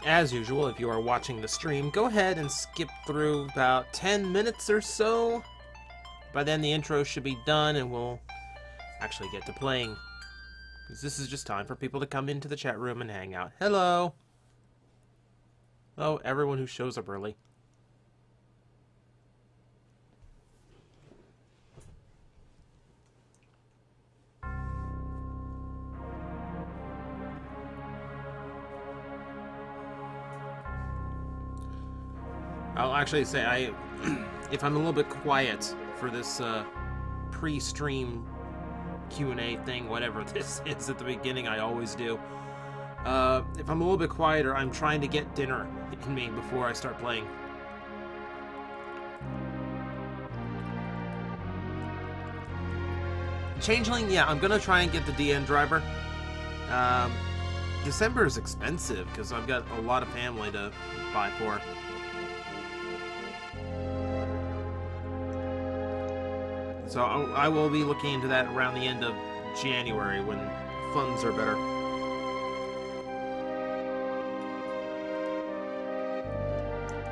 As usual, if you are watching the stream, go ahead and skip through about 10 minutes or so. By then the intro should be done and we'll actually get to playing. Because this is just time for people to come into the chat room and hang out. Hello! Oh, everyone who shows up early. I'll actually say if I'm a little bit quiet for this pre-stream Q&A thing, whatever this is at the beginning, I always do. If I'm a little bit quieter, I'm trying to get dinner in me before I start playing. Changeling, yeah, I'm gonna try and get the DN driver. December is expensive because I've got a lot of family to buy for. So I will be looking into that around the end of January when funds are better.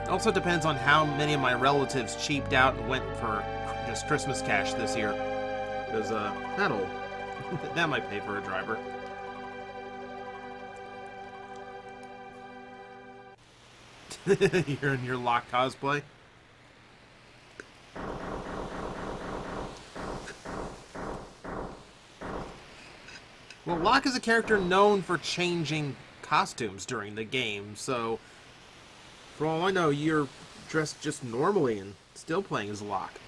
It also depends on how many of my relatives cheaped out and went for just Christmas cash this year. Because that might pay for a driver. You're in your Locke cosplay? Well, Locke is a character known for changing costumes during the game, so for all I know, you're dressed just normally and still playing as Locke.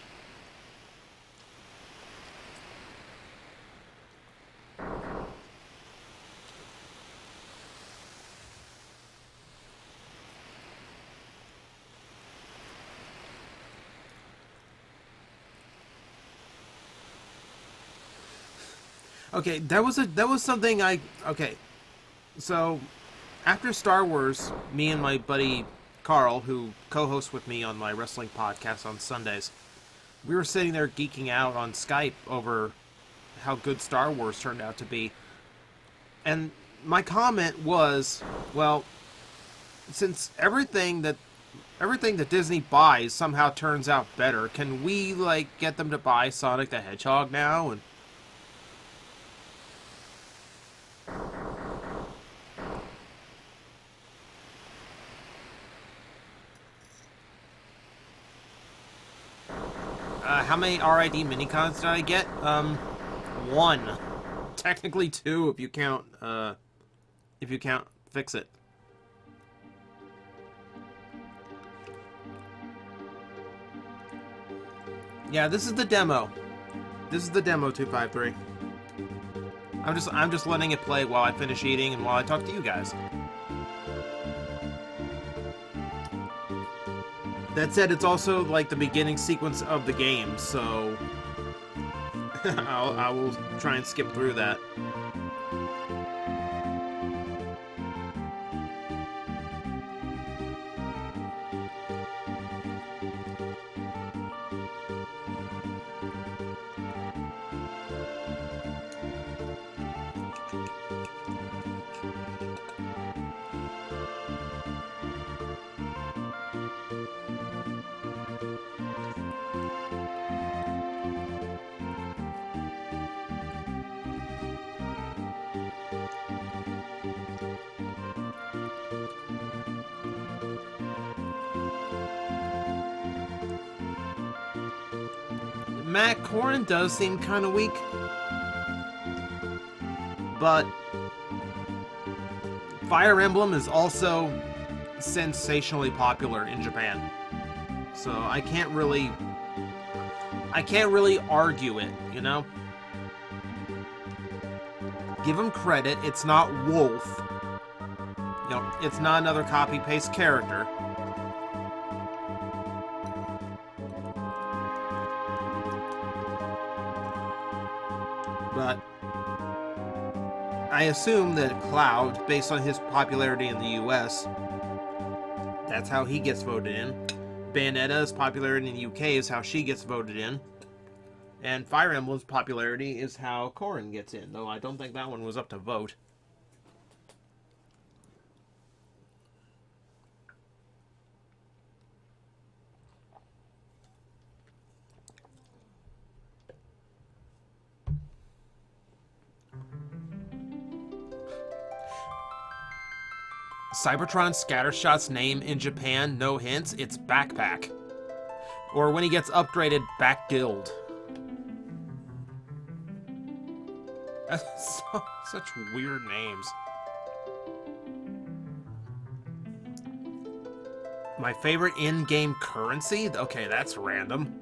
Okay, that was something okay. So, after Star Wars, me and my buddy Carl, who co-hosts with me on my wrestling podcast on Sundays, we were sitting there geeking out on Skype over how good Star Wars turned out to be. And my comment was, well, since everything that Disney buys somehow turns out better, can we get them to buy Sonic the Hedgehog now? And how many RID minicons did I get? One. Technically two if you count Fix It. Yeah, this is the demo. This is the demo 253. I'm just letting it play while I finish eating and while I talk to you guys. That said, it's also the beginning sequence of the game, so I will try and skip through that. Matt Corrin does seem kind of weak, but Fire Emblem is also sensationally popular in Japan, so I can't really argue it, you know? Give him credit, it's not Wolf. You know, it's not another copy-paste character. But I assume that Cloud, based on his popularity in the US, that's how he gets voted in. Bayonetta's popularity in the UK is how she gets voted in. And Fire Emblem's popularity is how Corrin gets in, though I don't think that one was up to vote. Cybertron Scattershot's name in Japan, no hints, it's Backpack. Or when he gets upgraded, Back Guild. That's such weird names. My favorite in-game currency? Okay, that's random.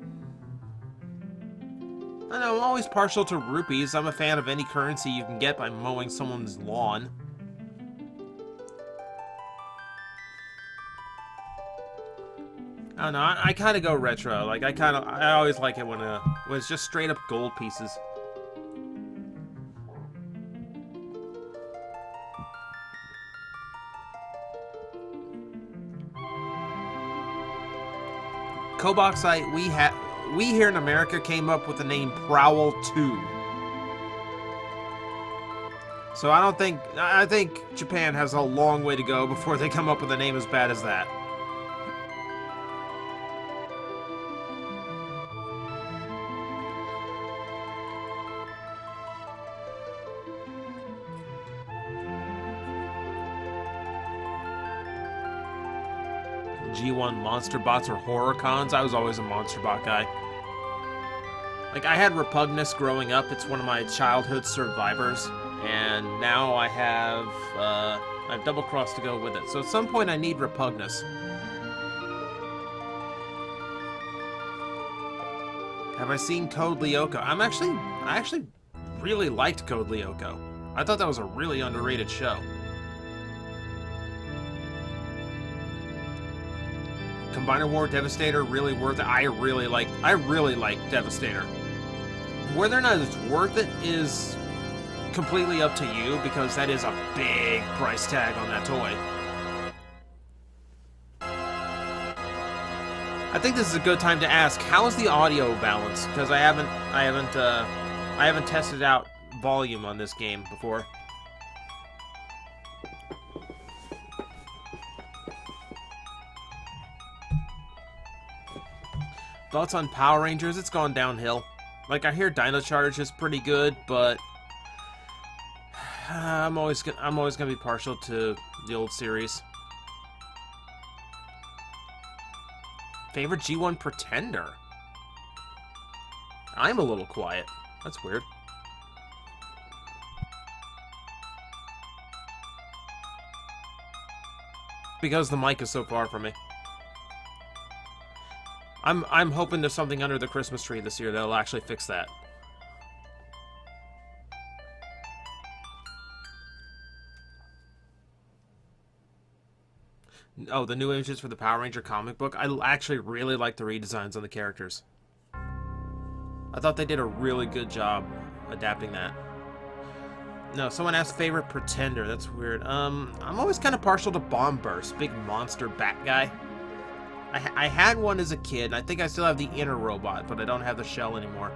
I know, I'm always partial to rupees. I'm a fan of any currency you can get by mowing someone's lawn. I don't know, I kind of go retro. Like, I always like it when it's just straight up gold pieces. Koboxite, we here in America came up with the name Prowl 2. So I think Japan has a long way to go before they come up with a name as bad as that. G1 Monster Bots or Horror Cons. I was always a Monster Bot guy. Like, I had Repugnus growing up. It's one of my childhood survivors. And now I have Double Cross to go with it. So at some point I need Repugnus. Have I seen Code Lyoko? I actually really liked Code Lyoko. I thought that was a really underrated show. Combiner War Devastator, really worth it. I really like Devastator. Whether or not it's worth it is completely up to you, because that is a big price tag on that toy. I think this is a good time to ask, how's the audio balance? Because I haven't tested out volume on this game before. Thoughts on Power Rangers? It's gone downhill. Like, I hear Dino Charge is pretty good, but I'm always gonna be partial to the old series. Favorite G1 Pretender? I'm a little quiet. That's weird. Because the mic is so far from me. I'm hoping there's something under the Christmas tree this year that'll actually fix that. Oh, the new images for the Power Ranger comic book. I actually really like the redesigns on the characters. I thought they did a really good job adapting that. No, someone asked favorite Pretender. That's weird. I'm always kind of partial to Bomb Burst, big monster bat guy. I had one as a kid, and I think I still have the inner robot, but I don't have the shell anymore.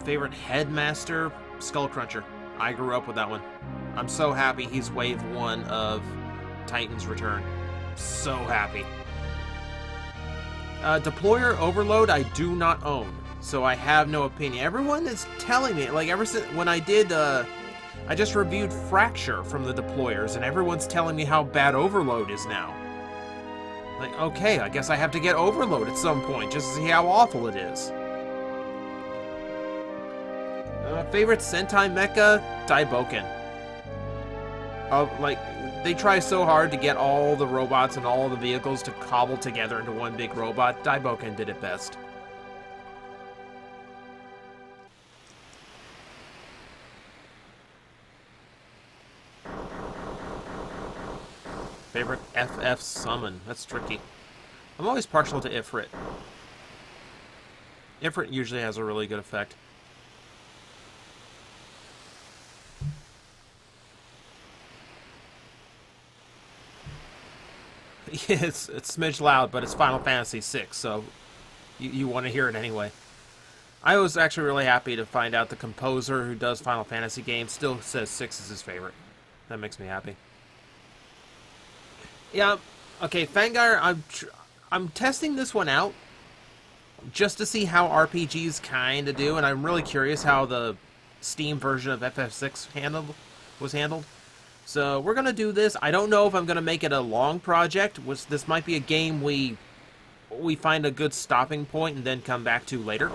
Favorite Headmaster? Skullcruncher. I grew up with that one. I'm so happy he's wave 1 of Titan's Return. So happy. Deployer Overload I do not own, so I have no opinion. Everyone is telling me, like, ever since when I did, I just reviewed Fracture from the Deployers, and everyone's telling me how bad Overload is now. Like, okay, I guess I have to get Overload at some point, just to see how awful it is. Favorite Sentai Mecha? Daiboken. Like, they try so hard to get all the robots and all the vehicles to cobble together into one big robot. Daiboken did it best. Favorite FF summon? That's tricky. I'm always partial to Ifrit. Ifrit usually has a really good effect. Yeah, it's smidge loud, but it's Final Fantasy VI, so you want to hear it anyway. I was actually really happy to find out the composer who does Final Fantasy games still says 6 is his favorite. That makes me happy. Yeah, okay, Fangire, I'm testing this one out just to see how RPGs kind of do, and I'm really curious how the Steam version of FF6 was handled. So we're gonna do this. I don't know if I'm gonna make it a long project. This might be a game we find a good stopping point and then come back to later.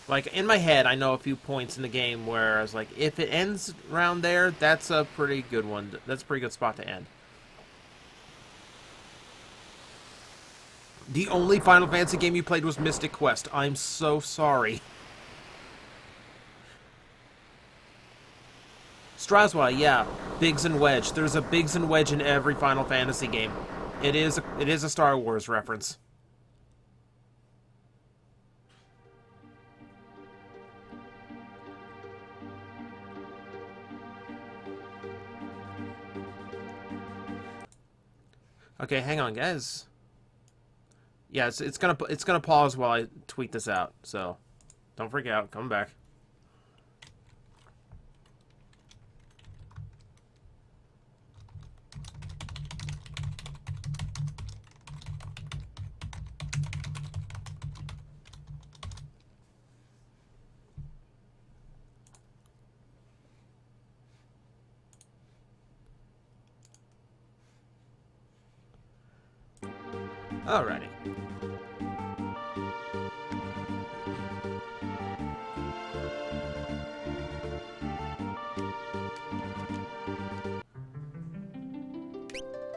Like, in my head, I know a few points in the game where I was like, if it ends around there, that's a pretty good one. That's a pretty good spot to end. The only Final Fantasy game you played was Mystic Quest. I'm so sorry. Straswa, yeah. Biggs and Wedge. There's a Biggs and Wedge in every Final Fantasy game. It is a Star Wars reference. Okay, hang on, guys. Yeah, it's gonna pause while I tweet this out. So, don't freak out. Come back. Alrighty.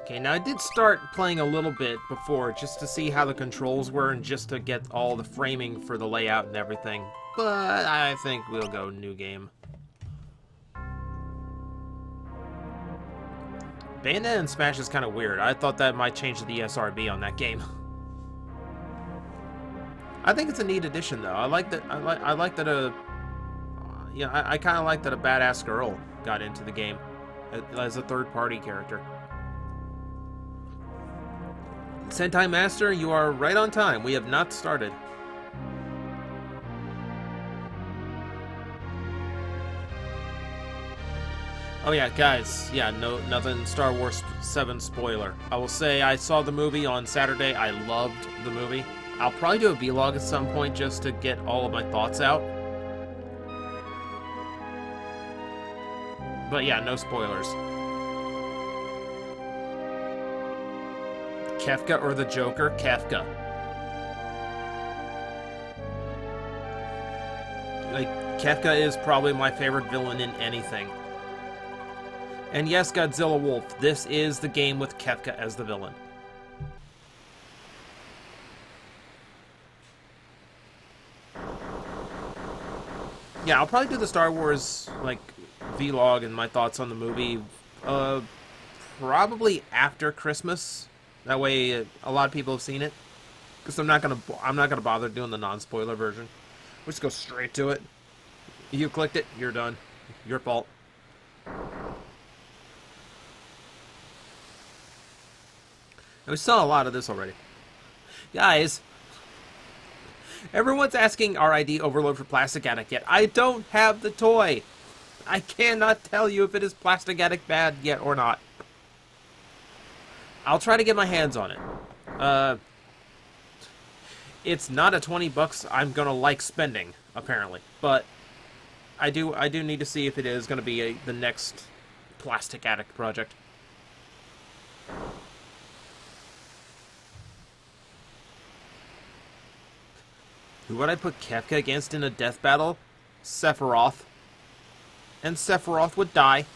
Okay, now I did start playing a little bit before just to see how the controls were and just to get all the framing for the layout and everything. But I think we'll go new game. Bayonetta and Smash is kind of weird. I thought that might change the ESRB on that game. I think it's a neat addition, though. I like that. I like that I kind of like that a badass girl got into the game as a third-party character. Sentai Master, you are right on time. We have not started. Oh yeah, guys, yeah, nothing Star Wars 7 spoiler. I will say I saw the movie on Saturday. I loved the movie. I'll probably do a vlog at some point just to get all of my thoughts out. But yeah, no spoilers. Kefka or the Joker? Kefka. Like, Kefka is probably my favorite villain in anything. And yes, Godzilla Wolf, this is the game with Kefka as the villain. Yeah, I'll probably do the Star Wars, like, vlog and my thoughts on the movie, probably after Christmas. That way, a lot of people have seen it. Because I'm not gonna bother doing the non-spoiler version. We'll just go straight to it. You clicked it, you're done. Your fault. We saw a lot of this already. Guys, everyone's asking RID Overload for Plastic Addict yet. I don't have the toy. I cannot tell you if it is Plastic Addict bad yet or not. I'll try to get my hands on it. It's not a $20 I'm gonna like spending, apparently. But I do need to see if it is gonna be the next Plastic Addict project. Who would I put Kefka against in a death battle? Sephiroth. And Sephiroth would die.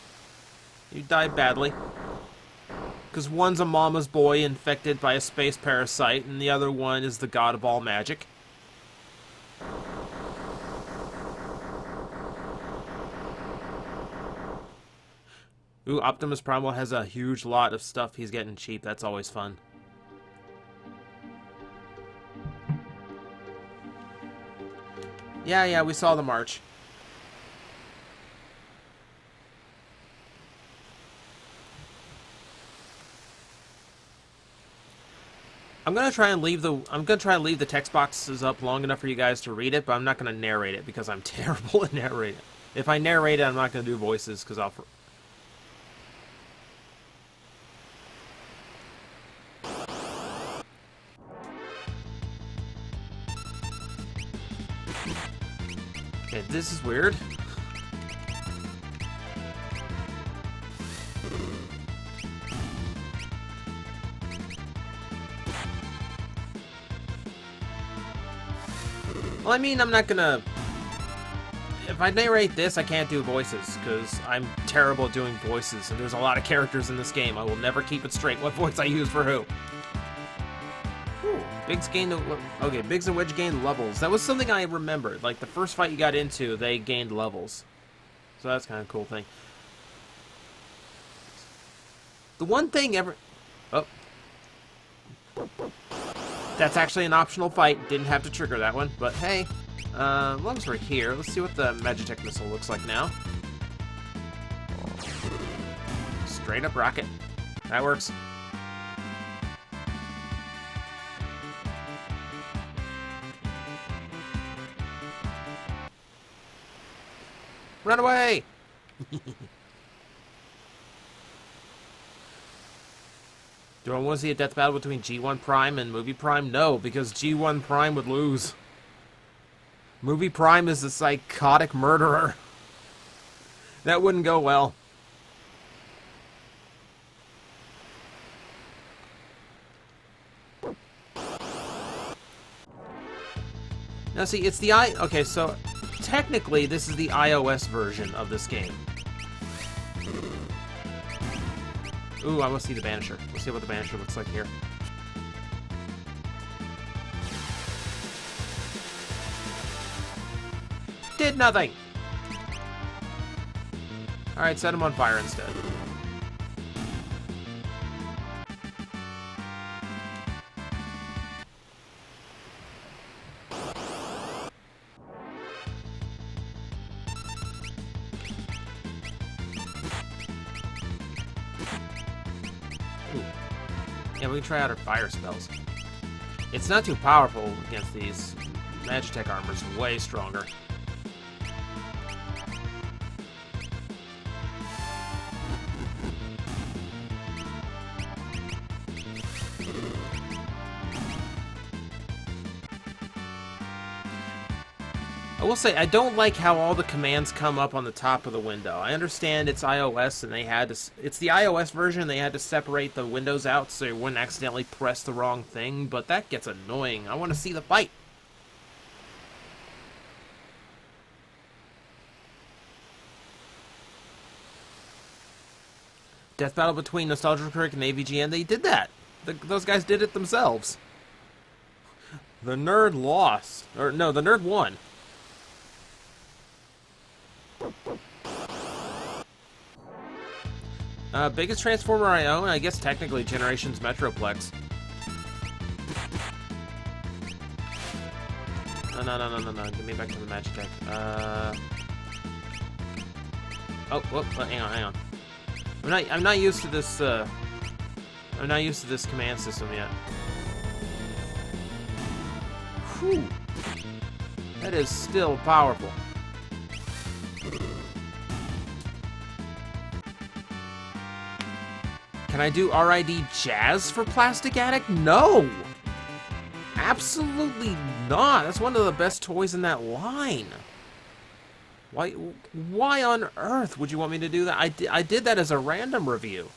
He'd die badly. Because one's a mama's boy infected by a space parasite, and the other one is the god of all magic. Ooh, Optimus Primal has a huge lot of stuff he's getting cheap. That's always fun. Yeah, we saw the march. I'm gonna try and leave the text boxes up long enough for you guys to read it, but I'm not gonna narrate it because I'm terrible at narrating. If I narrate it, I'm not gonna do voices because I'll. Okay, this is weird. Well, I mean, I'm not gonna... If I narrate this, I can't do voices, because I'm terrible at doing voices, and there's a lot of characters in this game. I will never keep it straight what voice I use for who. Ooh, Biggs gained... Okay, Biggs and Wedge gained levels. That was something I remembered. Like, the first fight you got into, they gained levels. So that's kind of a cool thing. The one thing ever... Oh. That's actually an optional fight. Didn't have to trigger that one, but hey... as long as we're here, let's see what the Magitech missile looks like now. Straight up rocket. That works. Run away! Do I want to see a death battle between G1 Prime and Movie Prime? No, because G1 Prime would lose. Movie Prime is a psychotic murderer. That wouldn't go well. Now see, it's the okay, so technically this is the iOS version of this game. Ooh, I want to see the Banisher. Let's see what the Banisher looks like here. Did nothing! Alright, set him on fire instead. Ooh. Yeah, we can try out our fire spells. It's not too powerful against these. Magitech armor's way stronger. I will say, I don't like how all the commands come up on the top of the window. I understand it's iOS and they had to... It's the iOS version, they had to separate the windows out so you wouldn't accidentally press the wrong thing, but that gets annoying. I want to see the fight. Death battle between Nostalgia Critic and AVGN, they did that. Those guys did it themselves. The nerd lost. Or, no, the nerd won. Biggest Transformer I own? I guess technically Generations Metroplex. No. Give me back to the Magitech. Oh, whoop, hang on. I'm not used to this, I'm not used to this command system yet. Whew. That is still powerful. Can I do RID Jazz for Plastic Addict? No! Absolutely not! That's one of the best toys in that line. Why on earth would you want me to do that? I did that as a random review.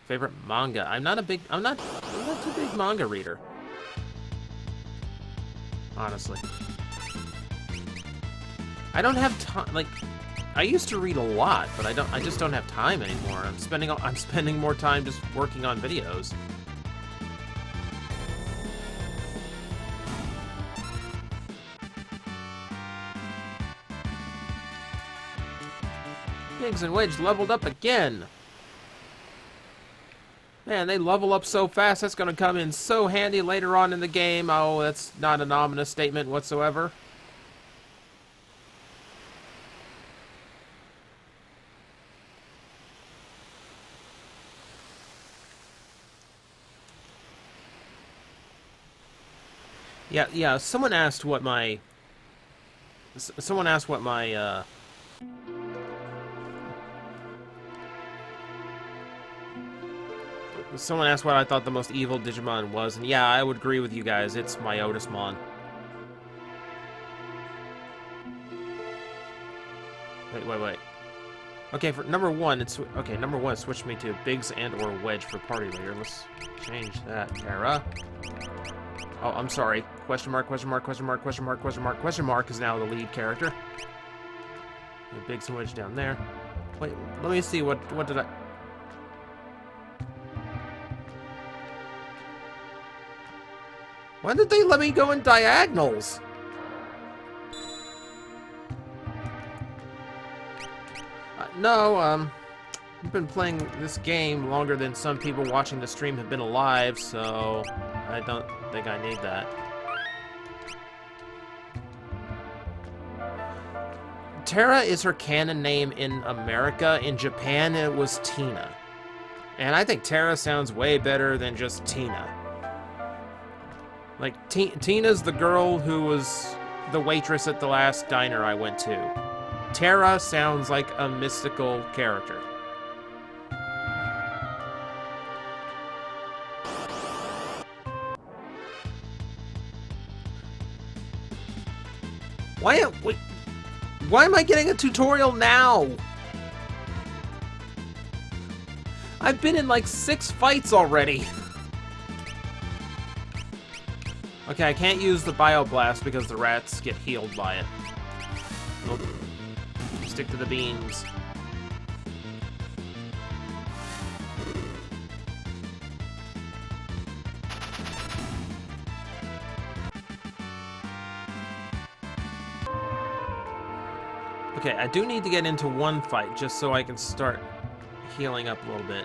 Favorite manga? I'm not too big manga reader. Honestly. I don't have time, like, I used to read a lot, but I just don't have time anymore. I'm spending more time just working on videos. Biggs and Wedge leveled up again. Man, they level up so fast, that's going to come in so handy later on in the game. Oh, that's not an ominous statement whatsoever. Yeah, someone asked what my Someone asked what my someone asked what I thought the most evil Digimon was, and yeah, I would agree with you guys. It's my Otismon. Wait. Okay, for number one, number one switched me to Biggs and or Wedge for party leader. Let's change that. Terra. Oh, I'm sorry. Question mark is now the lead character. And Biggs and Wedge down there. Wait, let me see, what did I... Why did they let me go in diagonals? No, I've been playing this game longer than some people watching the stream have been alive, so I don't think I need that. Terra is her canon name in America. In Japan, it was Tina. And I think Terra sounds way better than just Tina. Like, Tina's the girl who was the waitress at the last diner I went to. Terra sounds like a mystical character. Why am I getting a tutorial now? I've been in like 6 fights already. Okay, I can't use the Bioblast because the rats get healed by it. Nope. Stick to the beams. Okay, I do need to get into one fight just so I can start healing up a little bit.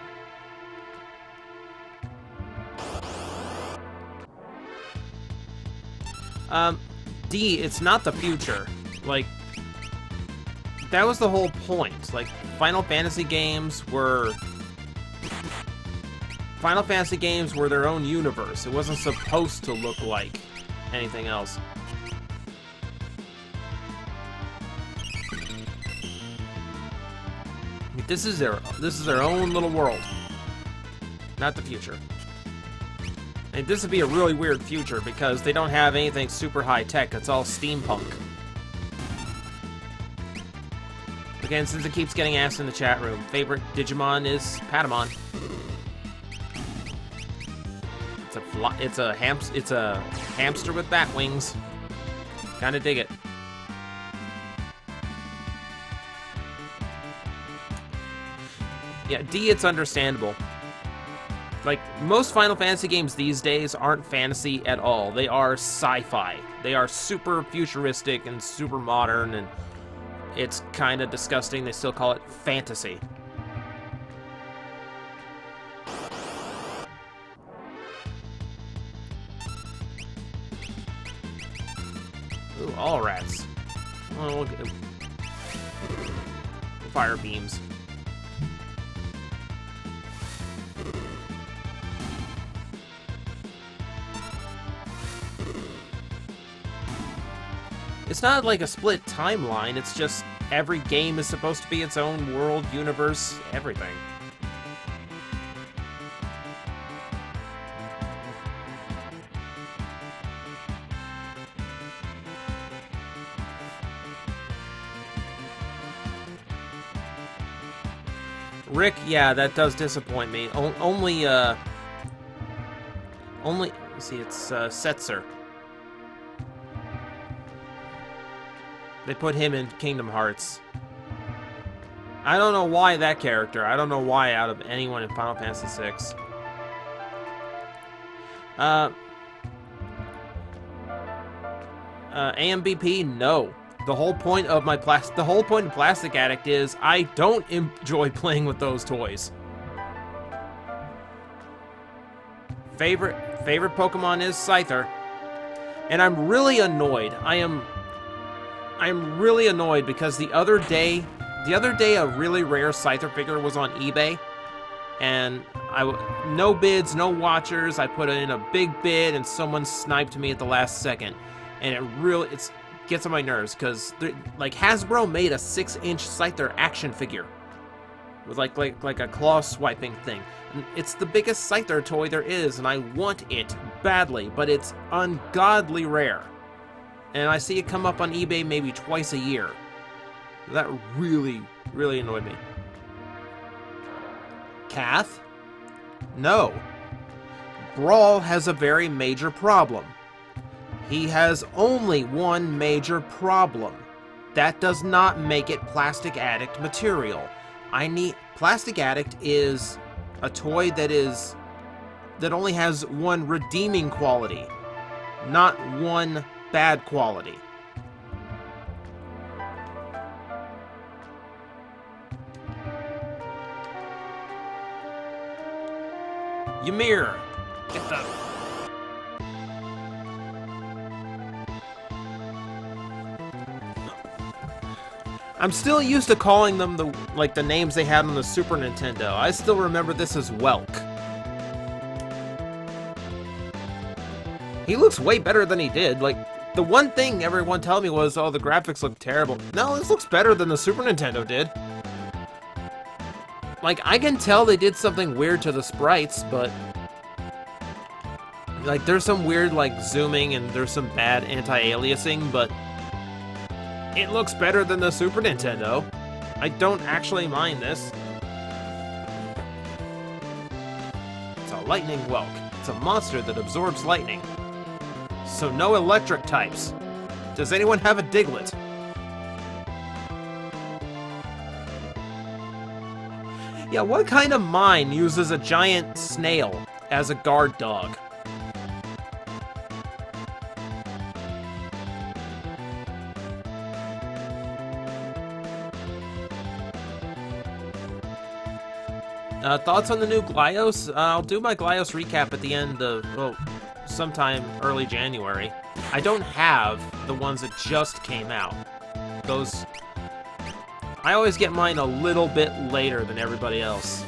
D, it's not the future. Like, that was the whole point. Like, Final Fantasy games were their own universe. It wasn't supposed to look like anything else. This is their own little world. Not the future. And this would be a really weird future because they don't have anything super high tech. It's all steampunk. Again, since it keeps getting asked in the chat room, favorite Digimon is Patamon. It's a hamster with bat wings. Kinda dig it. Yeah, D, it's understandable. Like, most Final Fantasy games these days aren't fantasy at all. They are sci-fi. They are super futuristic and super modern, and it's kind of disgusting. They still call it fantasy. Ooh, all rats. Oh, look at fire beams. It's not like a split timeline, it's just every game is supposed to be its own world, universe, everything. Rick, yeah, that does disappoint me. Only, let's see, it's, Setzer. They put him in Kingdom Hearts. I don't know why that character. I don't know why out of anyone in Final Fantasy VI. AMBP, no. The whole point of Plastic Addict is I don't enjoy playing with those toys. Favorite Pokemon is Scyther. And I'm really annoyed. I'm really annoyed because the other day a really rare Scyther figure was on eBay, and no bids, no watchers. I put in a big bid, and someone sniped me at the last second, and it's gets on my nerves because like Hasbro made a 6-inch Scyther action figure with like a claw swiping thing. And it's the biggest Scyther toy there is, and I want it badly, but it's ungodly rare. And I see it come up on eBay maybe twice a year. That really, really annoyed me. Kath? No. Brawl has a very major problem. He has only one major problem. That does not make it Plastic Addict material. Plastic Addict is a toy that only has one redeeming quality, not one bad quality. Ymir, get the... I'm still used to calling them the names they had on the Super Nintendo. I still remember this as Welk. He looks way better than he did. Like, the one thing everyone told me was, oh, the graphics look terrible. No, this looks better than the Super Nintendo did. Like, I can tell they did something weird to the sprites, but... like, there's some weird, like, zooming and there's some bad anti-aliasing, but... it looks better than the Super Nintendo. I don't actually mind this. It's a lightning whelk. It's a monster that absorbs lightning. So no electric types. Does anyone have a Diglett? Yeah, what kind of mine uses a giant snail as a guard dog? Thoughts on the new Glyos? I'll do my Glyos recap at the end of, well, sometime early January. I don't have the ones that just came out. Those... I always get mine a little bit later than everybody else.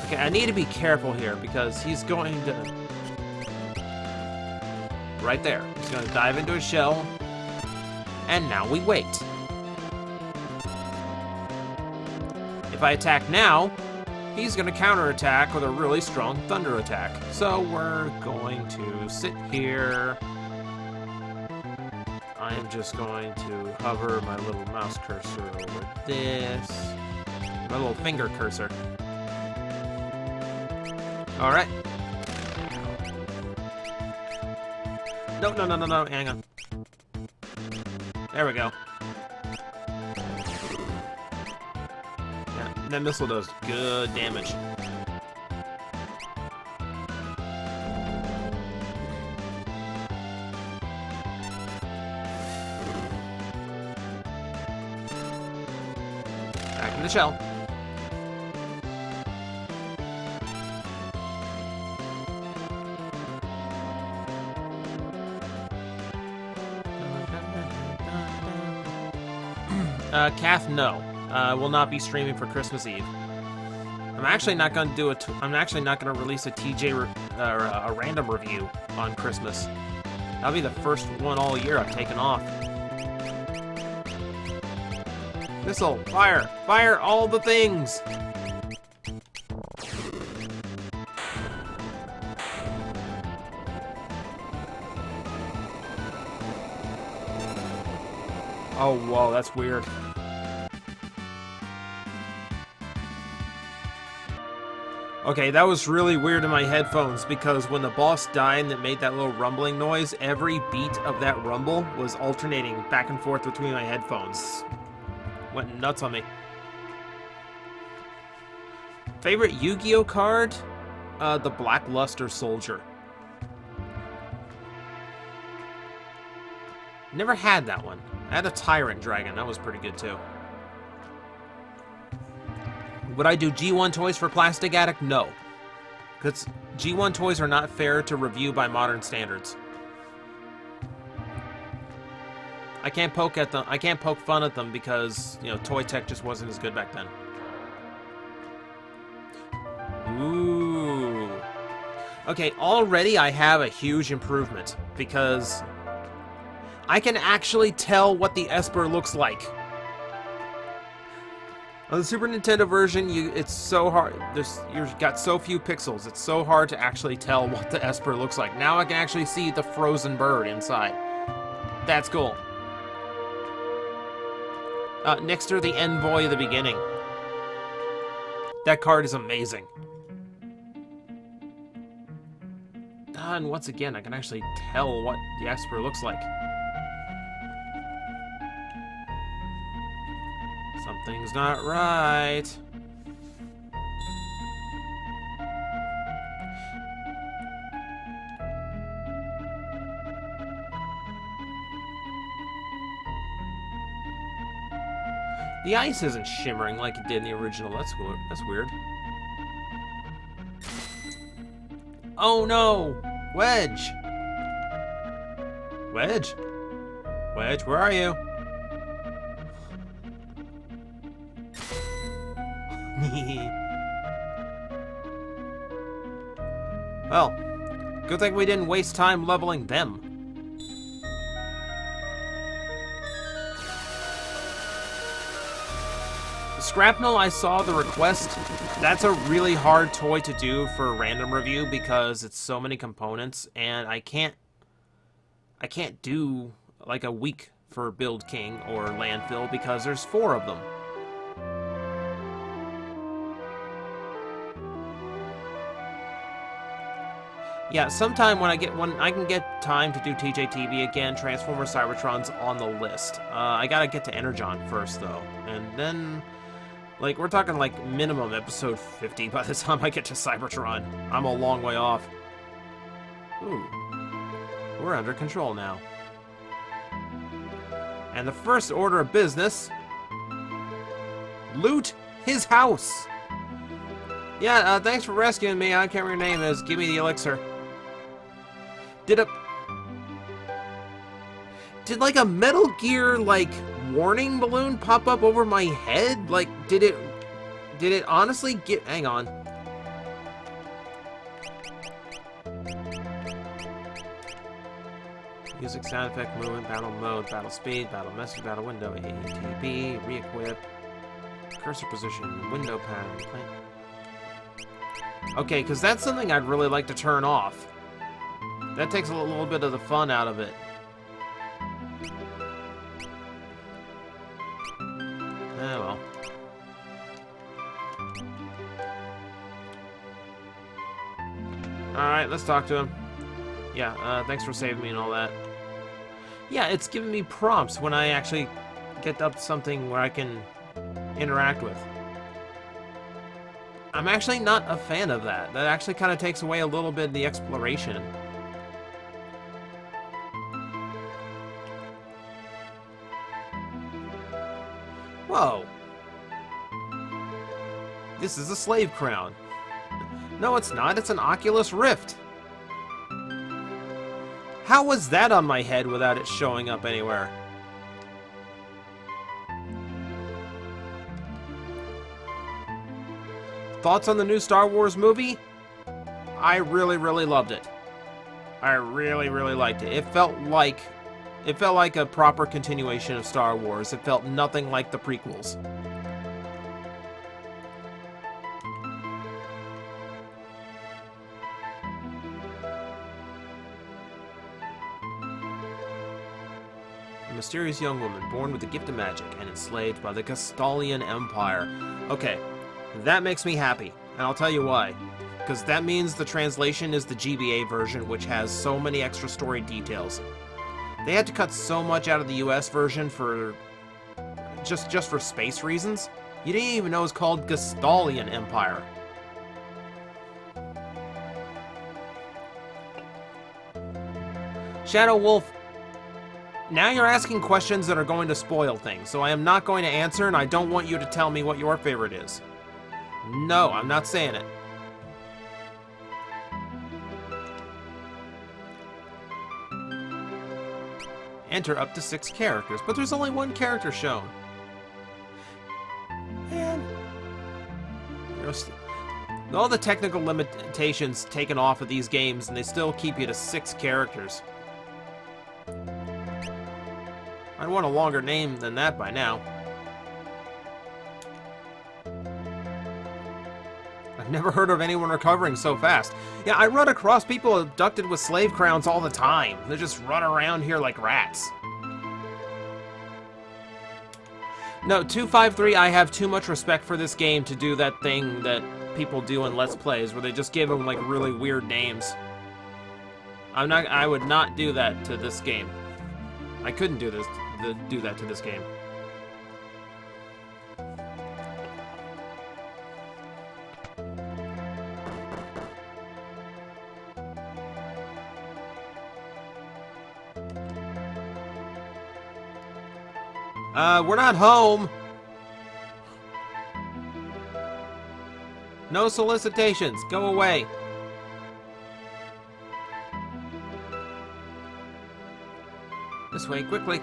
Okay, I need to be careful here because he's going to... right there. He's going to dive into his shell. And now we wait. If I attack now, he's going to counterattack with a really strong thunder attack. So we're going to sit here. I'm just going to hover my little mouse cursor over this. My little finger cursor. Alright. No, hang on. There we go. That missile does good damage. Back in the shell. Kath, no. Will not be streaming for Christmas Eve. I'm actually not going to do I'm actually not going to release a a random review on Christmas. That'll be the first one all year I've taken off. Missile, fire all the things. Oh, whoa, that's weird. Okay, that was really weird in my headphones because when the boss died and it made that little rumbling noise, every beat of that rumble was alternating back and forth between my headphones. Went nuts on me. Favorite Yu-Gi-Oh card? The Black Luster Soldier. Never had that one. I had a Tyrant Dragon. That was pretty good, too. Would I do G1 toys for Plastic Addict? No. Because G1 toys are not fair to review by modern standards. I can't poke at them. I can't poke fun at them because, you know, toy tech just wasn't as good back then. Ooh. Okay, already I have a huge improvement, because I can actually tell what the Esper looks like. On the Super Nintendo version, it's so hard. You've got so few pixels. It's so hard to actually tell what the Esper looks like. Now I can actually see the frozen bird inside. That's cool. Next to the envoy of the beginning. That card is amazing. And once again, I can actually tell what the Esper looks like. Something's not right. The ice isn't shimmering like it did in the original. That's weird. Oh no! Wedge! Wedge? Wedge, where are you? Well, good thing we didn't waste time leveling them. Scrapnel, I saw the request. That's a really hard toy to do for a random review because it's so many components, and I can't do like a week for Build King or Landfill because there's 4 of them. Yeah, sometime when I can get time to do TJTV again, Transformers Cybertron's on the list. I gotta get to Energon first though, and then, like, we're talking like minimum episode 50 by the time I get to Cybertron. I'm a long way off. Ooh, we're under control now. And the first order of business: loot his house. Yeah, thanks for rescuing me. I can't remember your name is. Give me the elixir. Did like a Metal Gear like warning balloon pop up over my head? Like, did it honestly get? Hang on. Music, sound effect, movement, battle mode, battle speed, battle message, battle window, ATB, re-equip, cursor position, window pattern, plant. Okay, because that's something I'd really like to turn off. That takes a little bit of the fun out of it. Oh well. Alright, let's talk to him. Yeah, thanks for saving me and all that. Yeah, it's giving me prompts when I actually get up to something where I can interact with. I'm actually not a fan of that. That actually kind of takes away a little bit of the exploration. Whoa. This is a slave crown. No, it's not. It's an Oculus Rift. How was that on my head without it showing up anywhere? Thoughts on the new Star Wars movie? I really, really loved it. I really, really liked it. It felt like a proper continuation of Star Wars. It felt nothing like the prequels. A mysterious young woman born with the gift of magic and enslaved by the Castalian Empire. Okay, that makes me happy, and I'll tell you why. Because that means the translation is the GBA version, which has so many extra story details. They had to cut so much out of the US version for just for space reasons. You didn't even know it was called Castalian Empire. Shadow Wolf, now you're asking questions that are going to spoil things, so I am not going to answer, and I don't want you to tell me what your favorite is. No, I'm not saying it. Enter up to 6 characters, but there's only 1 character shown. Man. All the technical limitations taken off of these games, and they still keep you to 6 characters. I'd want a longer name than that by now. I've never heard of anyone recovering so fast. Yeah, I run across people abducted with slave crowns all the time. They just run around here like rats. No, 253, I have too much respect for this game to do that thing that people do in Let's Plays, where they just give them, like, really weird names. I would not do that to this game. I couldn't do that to this game. We're not home. No solicitations. Go away. This way, quickly.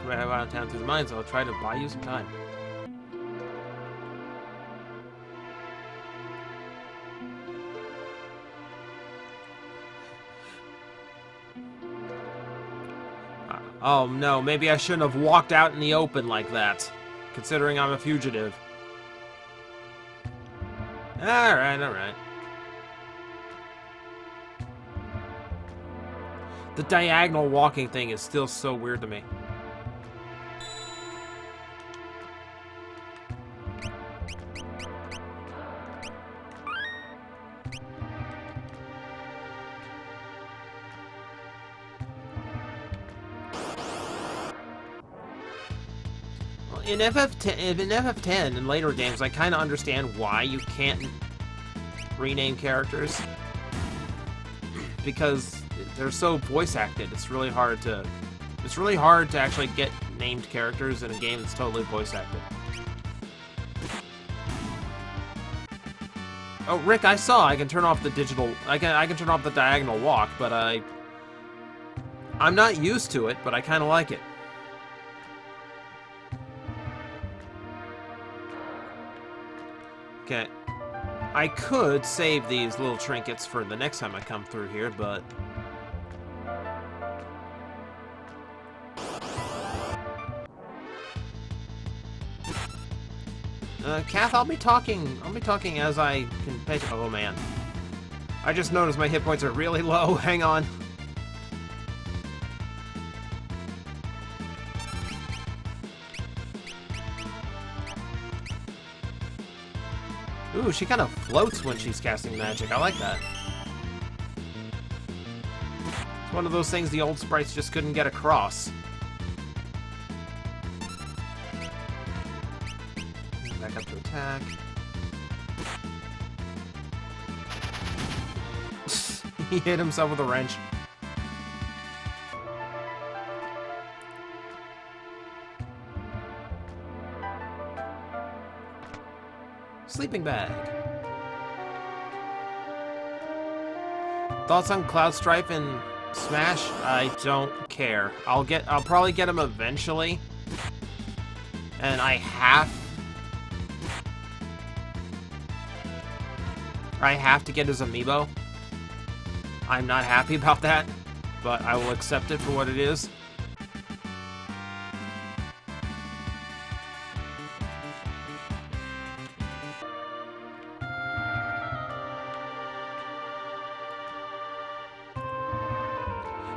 We're out of town through the mines. I'll try to buy you some time. Oh no, maybe I shouldn't have walked out in the open like that, considering I'm a fugitive. Alright, alright. The diagonal walking thing is still so weird to me. In FF10 and later games, I kind of understand why you can't rename characters, because they're so voice acted. It's really hard to actually get named characters in a game that's totally voice acted. Oh, Rick, I saw I can turn off the digital. I can turn off the diagonal walk, but I'm not used to it, but I kind of like it. Okay, I could save these little trinkets for the next time I come through here, but Kath, I'll be talking as I can pay. Oh man, I just noticed my hit points are really low. Hang on. Ooh, she kind of floats when she's casting magic. I like that. It's one of those things the old sprites just couldn't get across. Back up to attack. He hit himself with a wrench. Sleeping bag. Thoughts on Cloud Strife and Smash? I don't care. I'll probably get him eventually. And I have to get his amiibo. I'm not happy about that, but I will accept it for what it is.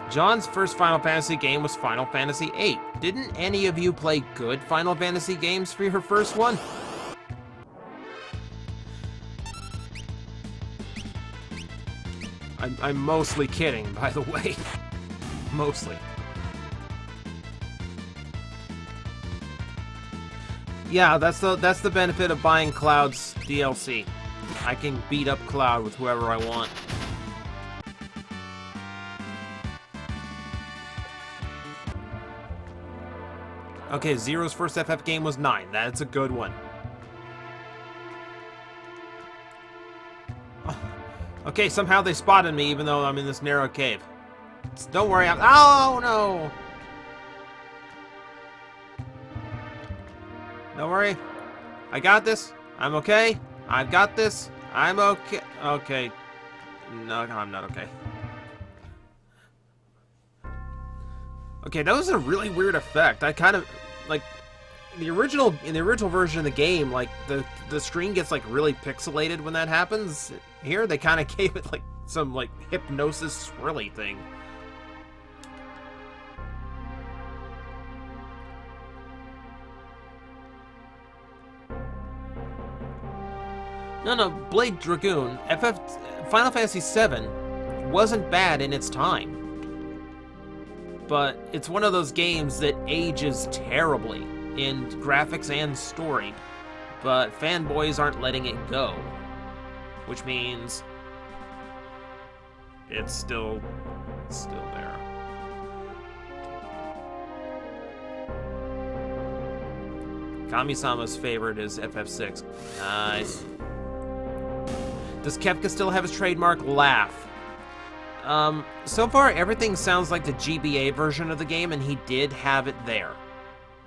John's first Final Fantasy game was Final Fantasy VIII. Didn't any of you play good Final Fantasy games for your first one? I'm mostly kidding, by the way. Mostly. Yeah, that's the benefit of buying Cloud's DLC. I can beat up Cloud with whoever I want. Okay, Zero's first FF game was 9. That's a good one. Okay, somehow they spotted me even though I'm in this narrow cave. Don't worry, oh no! Don't worry. I got this. I'm okay. I've got this. I'm okay. Okay. No, I'm not okay. Okay, that was a really weird effect. I kind of like in the original version of the game, like the screen gets like really pixelated when that happens. Here they kind of gave it like some like hypnosis swirly thing. No, Blade Dragoon, Final Fantasy VII wasn't bad in its time. But it's one of those games that ages terribly in graphics and story. But fanboys aren't letting it go. Which means it's still there. Kami-sama's favorite is FF6. Nice. Does Kefka still have his trademark laugh? So far everything sounds like the GBA version of the game, and he did have it there.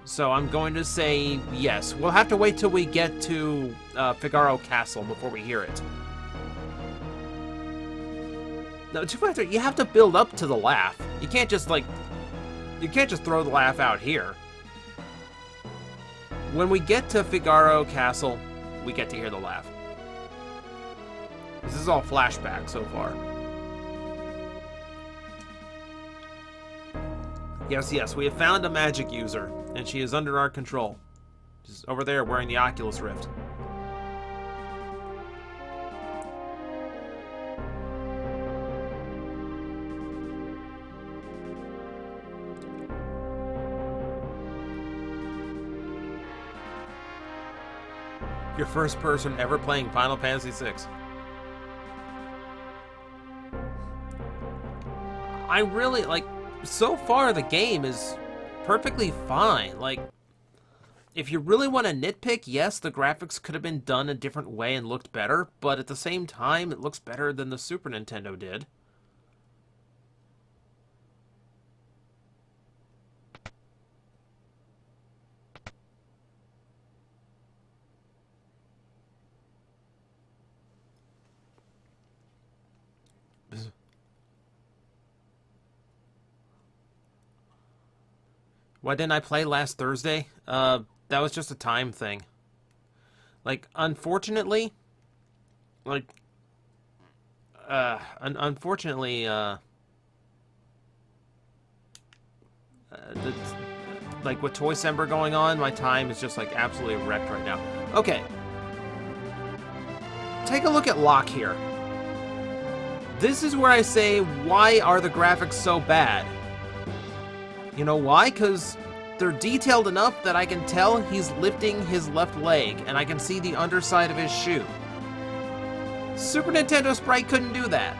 So I'm going to say yes. We'll have to wait till we get to Figaro Castle before we hear it. No, you have to build up to the laugh. You can't just throw the laugh out here. When we get to Figaro Castle, we get to hear the laugh. This is all flashback so far. Yes, we have found a magic user, and she is under our control. She's over there wearing the Oculus Rift. Your first person ever playing Final Fantasy VI. I really, so far the game is perfectly fine. If you really want to nitpick, yes, the graphics could have been done a different way and looked better, but at the same time, it looks better than the Super Nintendo did. Why didn't I play last Thursday? That was just a time thing. Unfortunately, with Toy Sember going on, my time is just absolutely wrecked right now. Okay. Take a look at Locke here. This is where I say, why are the graphics so bad? You know why? Because they're detailed enough that I can tell he's lifting his left leg, and I can see the underside of his shoe. Super Nintendo Sprite couldn't do that.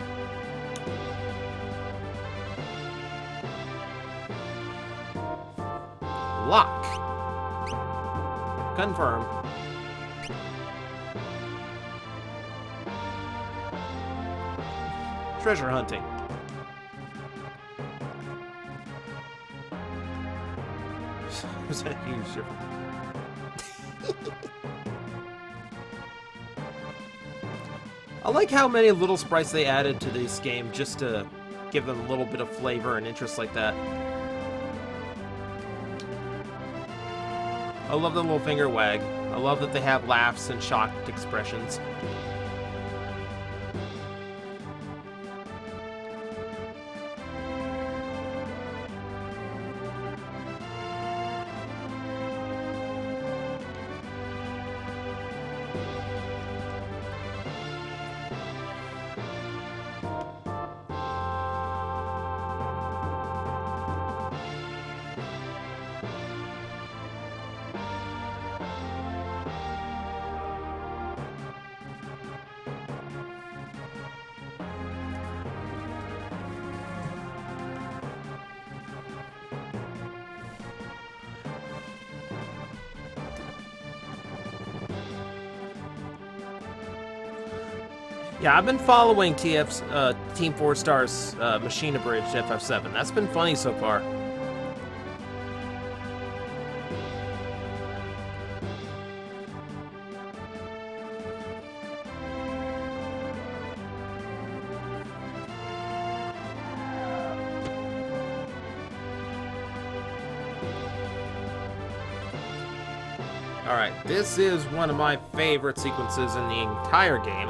Lock. Confirm. Treasure hunting. Was that huge difference? I like how many little sprites they added to this game just to give them a little bit of flavor and interest like that. I love the little finger wag. I love that they have laughs and shocked expressions. Yeah, I've been following TF's Team 4 Star's Machine Abridged FF7. That's been funny so far. Alright, this is one of my favorite sequences in the entire game.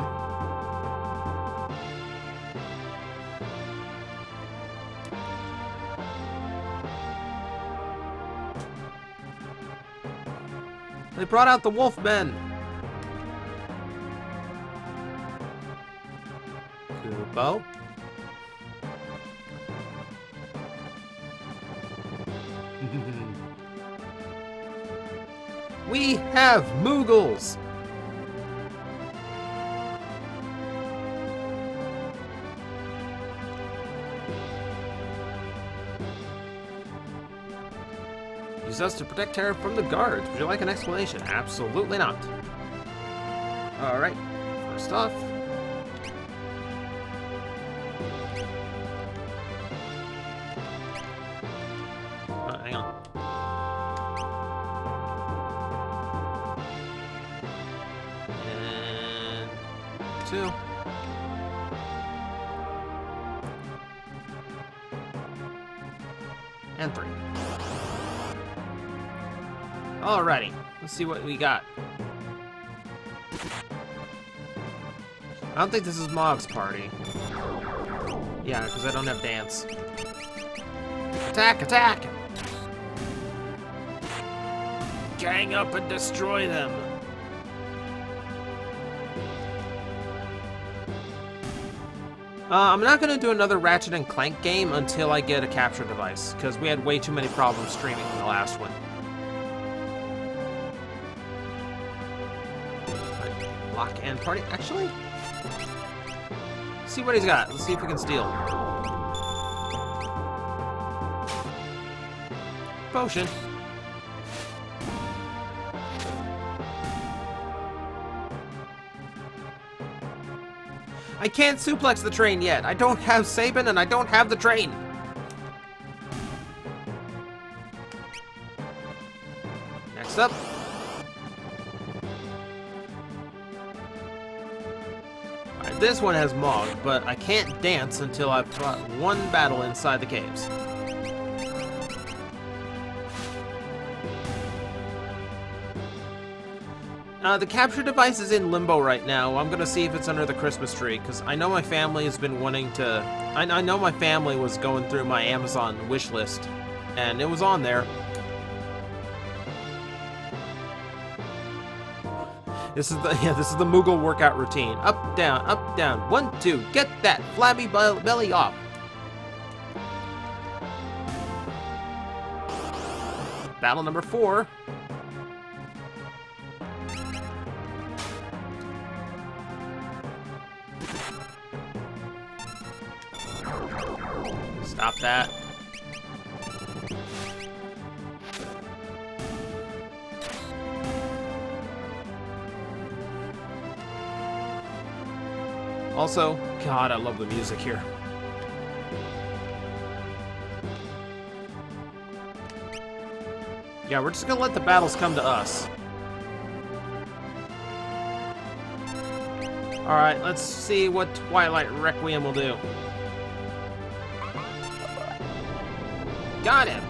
They brought out the Wolfmen! Kubo. We have Moogles! Use us to protect Terra from the guards. Would you like an explanation? Absolutely not. Alright, first off. Hang on. And 2. And 3. Alrighty, let's see what we got. I don't think this is Mog's party. Yeah, because I don't have dance. Attack, attack! Gang up and destroy them! I'm not going to do another Ratchet and Clank game until I get a capture device, because we had way too many problems streaming in the last one. Lock and party. Actually, see what he's got. Let's see if we can steal. Potion. I can't suplex the train yet. I don't have Sabin and I don't have the train. Next up. This one has Mog, but I can't dance until I've fought one battle inside the caves. The capture device is in limbo right now. I'm gonna see if it's under the Christmas tree, because I know my family has been wanting to... I know my family was going through my Amazon wish list, and it was on there. This is the Moogle workout routine. Up, down, 1, 2. Get that flabby belly off. Battle number 4. Stop that. Also, God, I love the music here. Yeah, we're just gonna let the battles come to us. Alright, let's see what Twilight Requiem will do. Got him!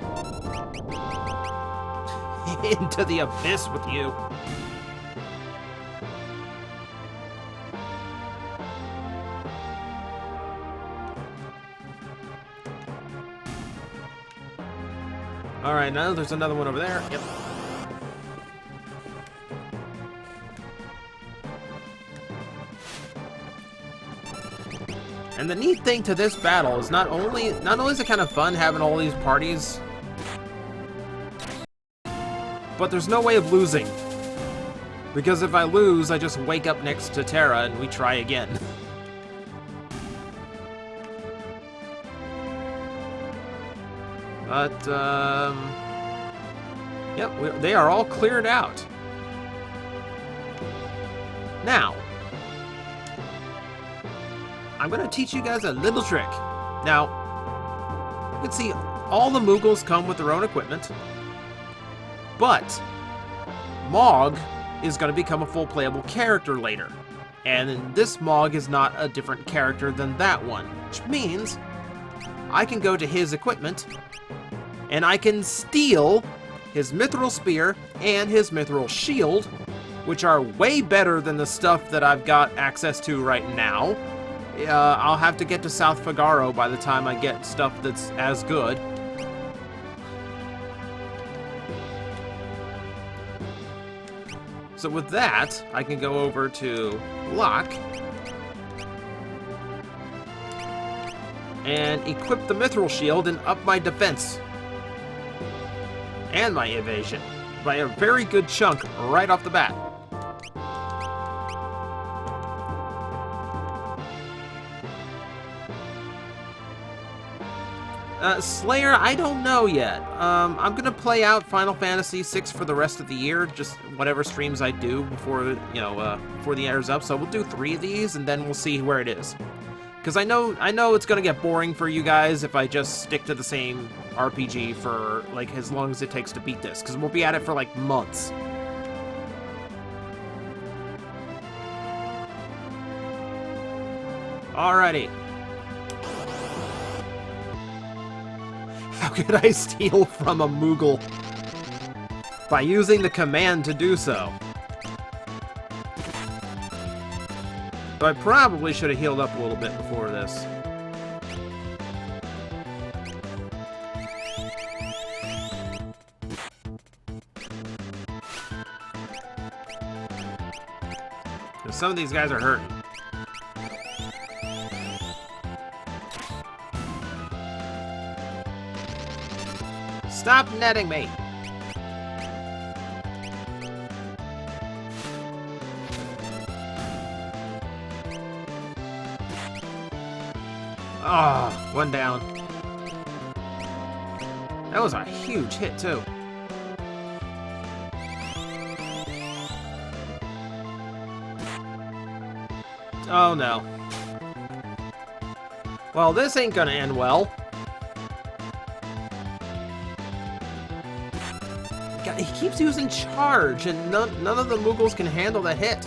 Into the abyss with you. Alright, now there's another one over there. Yep. And the neat thing to this battle is not only is it kind of fun having all these parties, but there's no way of losing. Because if I lose, I just wake up next to Terra and we try again. But, yep, they are all cleared out. Now, I'm going to teach you guys a little trick. Now, you can see all the Moogles come with their own equipment, but Mog is going to become a full playable character later. And this Mog is not a different character than that one, which means I can go to his equipment and I can steal his Mithril Spear, and his Mithril Shield, which are way better than the stuff that I've got access to right now. I'll have to get to South Figaro by the time I get stuff that's as good. So with that, I can go over to Lock and equip the Mithril Shield and up my defense and my evasion by a very good chunk right off the bat. Slayer, I don't know yet. I'm gonna play out Final Fantasy VI for the rest of the year, just whatever streams I do before before the year's up. So we'll do 3 of these, and then we'll see where it is. Because I know it's gonna get boring for you guys if I just stick to the same RPG for like as long as it takes to beat this. Because we'll be at it for like months. Alrighty. How could I steal from a Moogle? By using the command to do so. So I probably should have healed up a little bit before this. Some of these guys are hurting. Stop netting me! Ah, one down. That was a huge hit, too. Oh, no. Well, this ain't gonna end well. God, he keeps using charge, and none of the Moogles can handle the hit.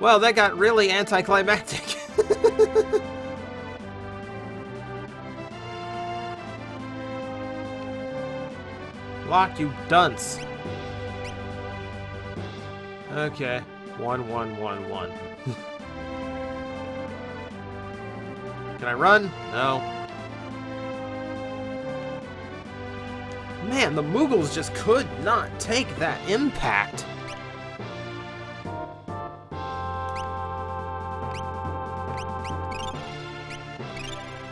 Well, that got really anticlimactic. Lock, you dunce. Okay. 1, 1, 1, 1. Can I run? No. Man, the Moogles just could not take that impact.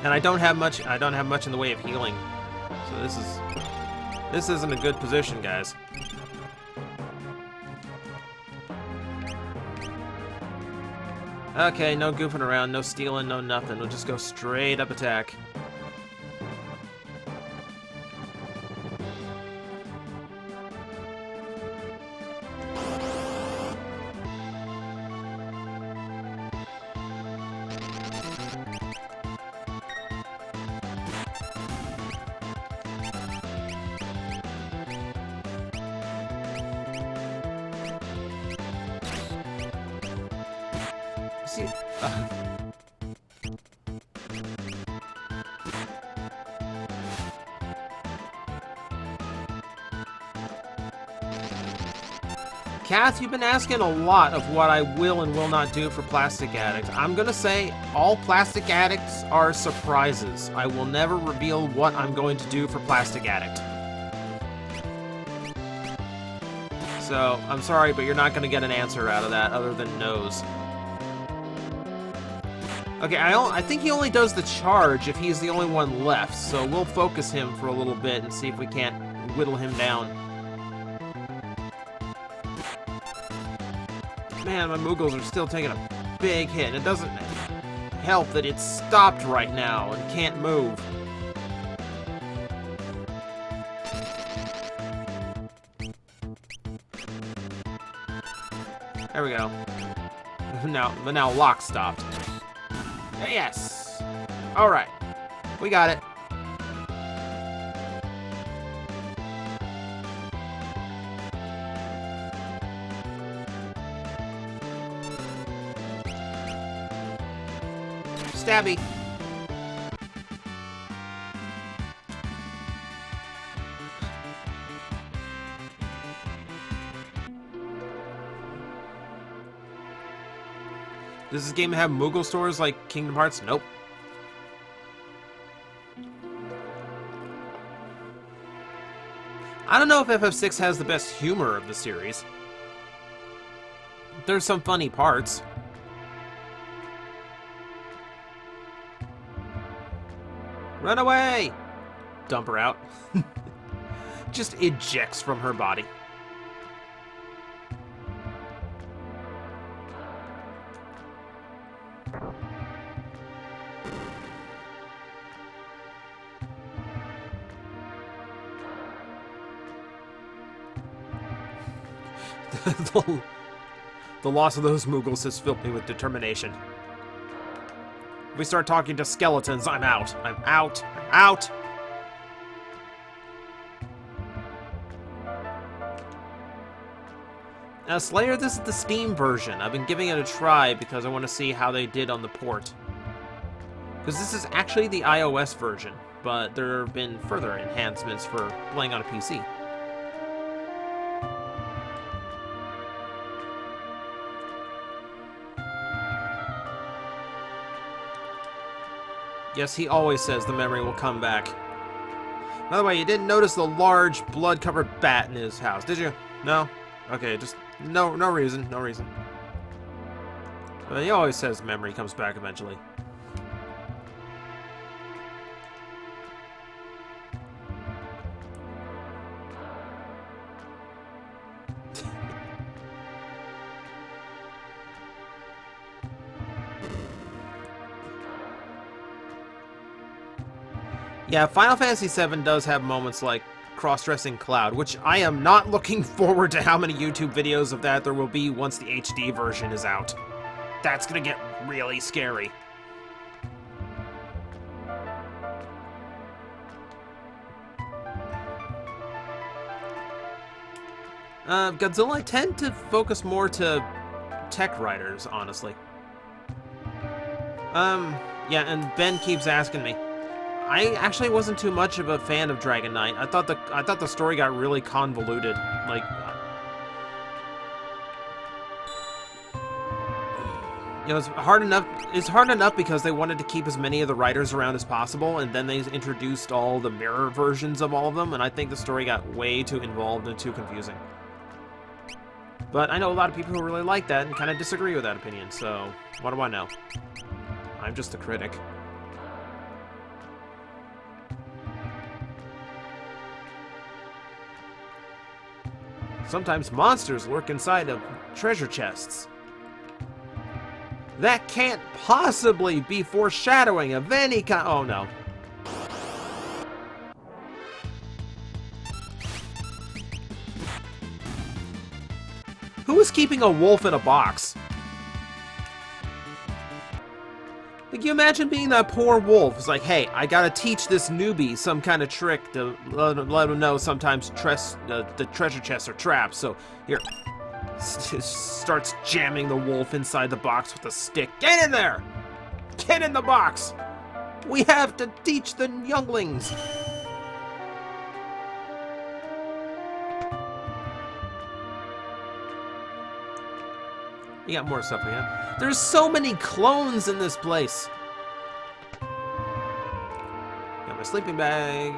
And I don't have much in the way of healing. So this isn't a good position, guys. Okay, no goofing around, no stealing, no nothing. We'll just go straight up attack. See, Kath, you've been asking a lot of what I will and will not do for Plastic Addict. I'm gonna say all Plastic Addicts are surprises. I will never reveal what I'm going to do for Plastic Addict. So, I'm sorry, but you're not gonna get an answer out of that other than no's. Okay, I think he only does the charge if he's the only one left, so we'll focus him for a little bit and see if we can't whittle him down. Man, my Moogles are still taking a big hit. It doesn't help that it's stopped right now and can't move. There we go. Now Lock stopped. Yes! Alright. We got it. stabby. Does this game have Moogle stores like Kingdom Hearts? Nope. I don't know if FF6 has the best humor of the series. There's some funny parts. Run away! Dump her out. Just ejects from her body. The loss of those Moogles has filled me with determination. If we start talking to skeletons, I'm out. I'm out. I'm out. Now, Slayer, this is the Steam version. I've been giving it a try because I want to see how they did on the port. Because this is actually the iOS version, but there have been further enhancements for playing on a PC. Yes, he always says the memory will come back. By the way, you didn't notice the large, blood-covered bat in his house, did you? No? Okay, just no reason, no reason. He always says memory comes back eventually. Yeah, Final Fantasy VII does have moments like cross-dressing Cloud, which I am not looking forward to how many YouTube videos of that there will be once the HD version is out. That's gonna get really scary. Godzilla, I tend to focus more to tech writers, honestly. Yeah, and Ben keeps asking me. I actually wasn't too much of a fan of Dragon Knight. I thought the story got really convoluted. Like, you know, it's hard enough. It's hard enough because they wanted to keep as many of the writers around as possible, and then they introduced all the mirror versions of all of them, and I think the story got way too involved and too confusing. But I know a lot of people who really like that and kind of disagree with that opinion. So what do I know? I'm just a critic. Sometimes monsters lurk inside of treasure chests. That can't possibly be foreshadowing of any kind. Oh no. Who is keeping a wolf in a box? Like, you imagine being that poor wolf. It's like, hey, I gotta teach this newbie some kind of trick to let him know sometimes the treasure chests are traps. So, here. Starts jamming the wolf inside the box with a stick. Get in there! Get in the box! We have to teach the younglings! You got more stuff again. There's so many clones in this place. Got my sleeping bag.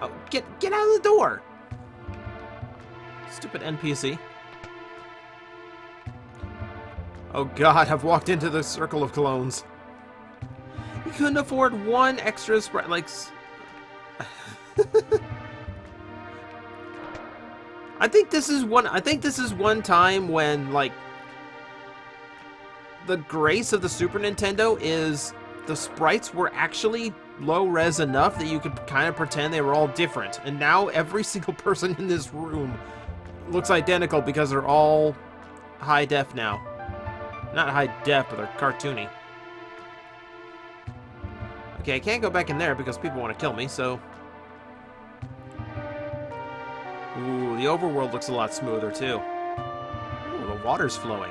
Oh, get out of the door. Stupid NPC. Oh god, I've walked into the circle of clones. You couldn't afford one extra sprite, like... I think this is one time when, like, the grace of the Super Nintendo is the sprites were actually low-res enough that you could kind of pretend they were all different. And now every single person in this room looks identical because they're all high def now. Not high def, but they're cartoony. Okay, I can't go back in there because people want to kill me, so... Ooh, the overworld looks a lot smoother, too. Ooh, the water's flowing.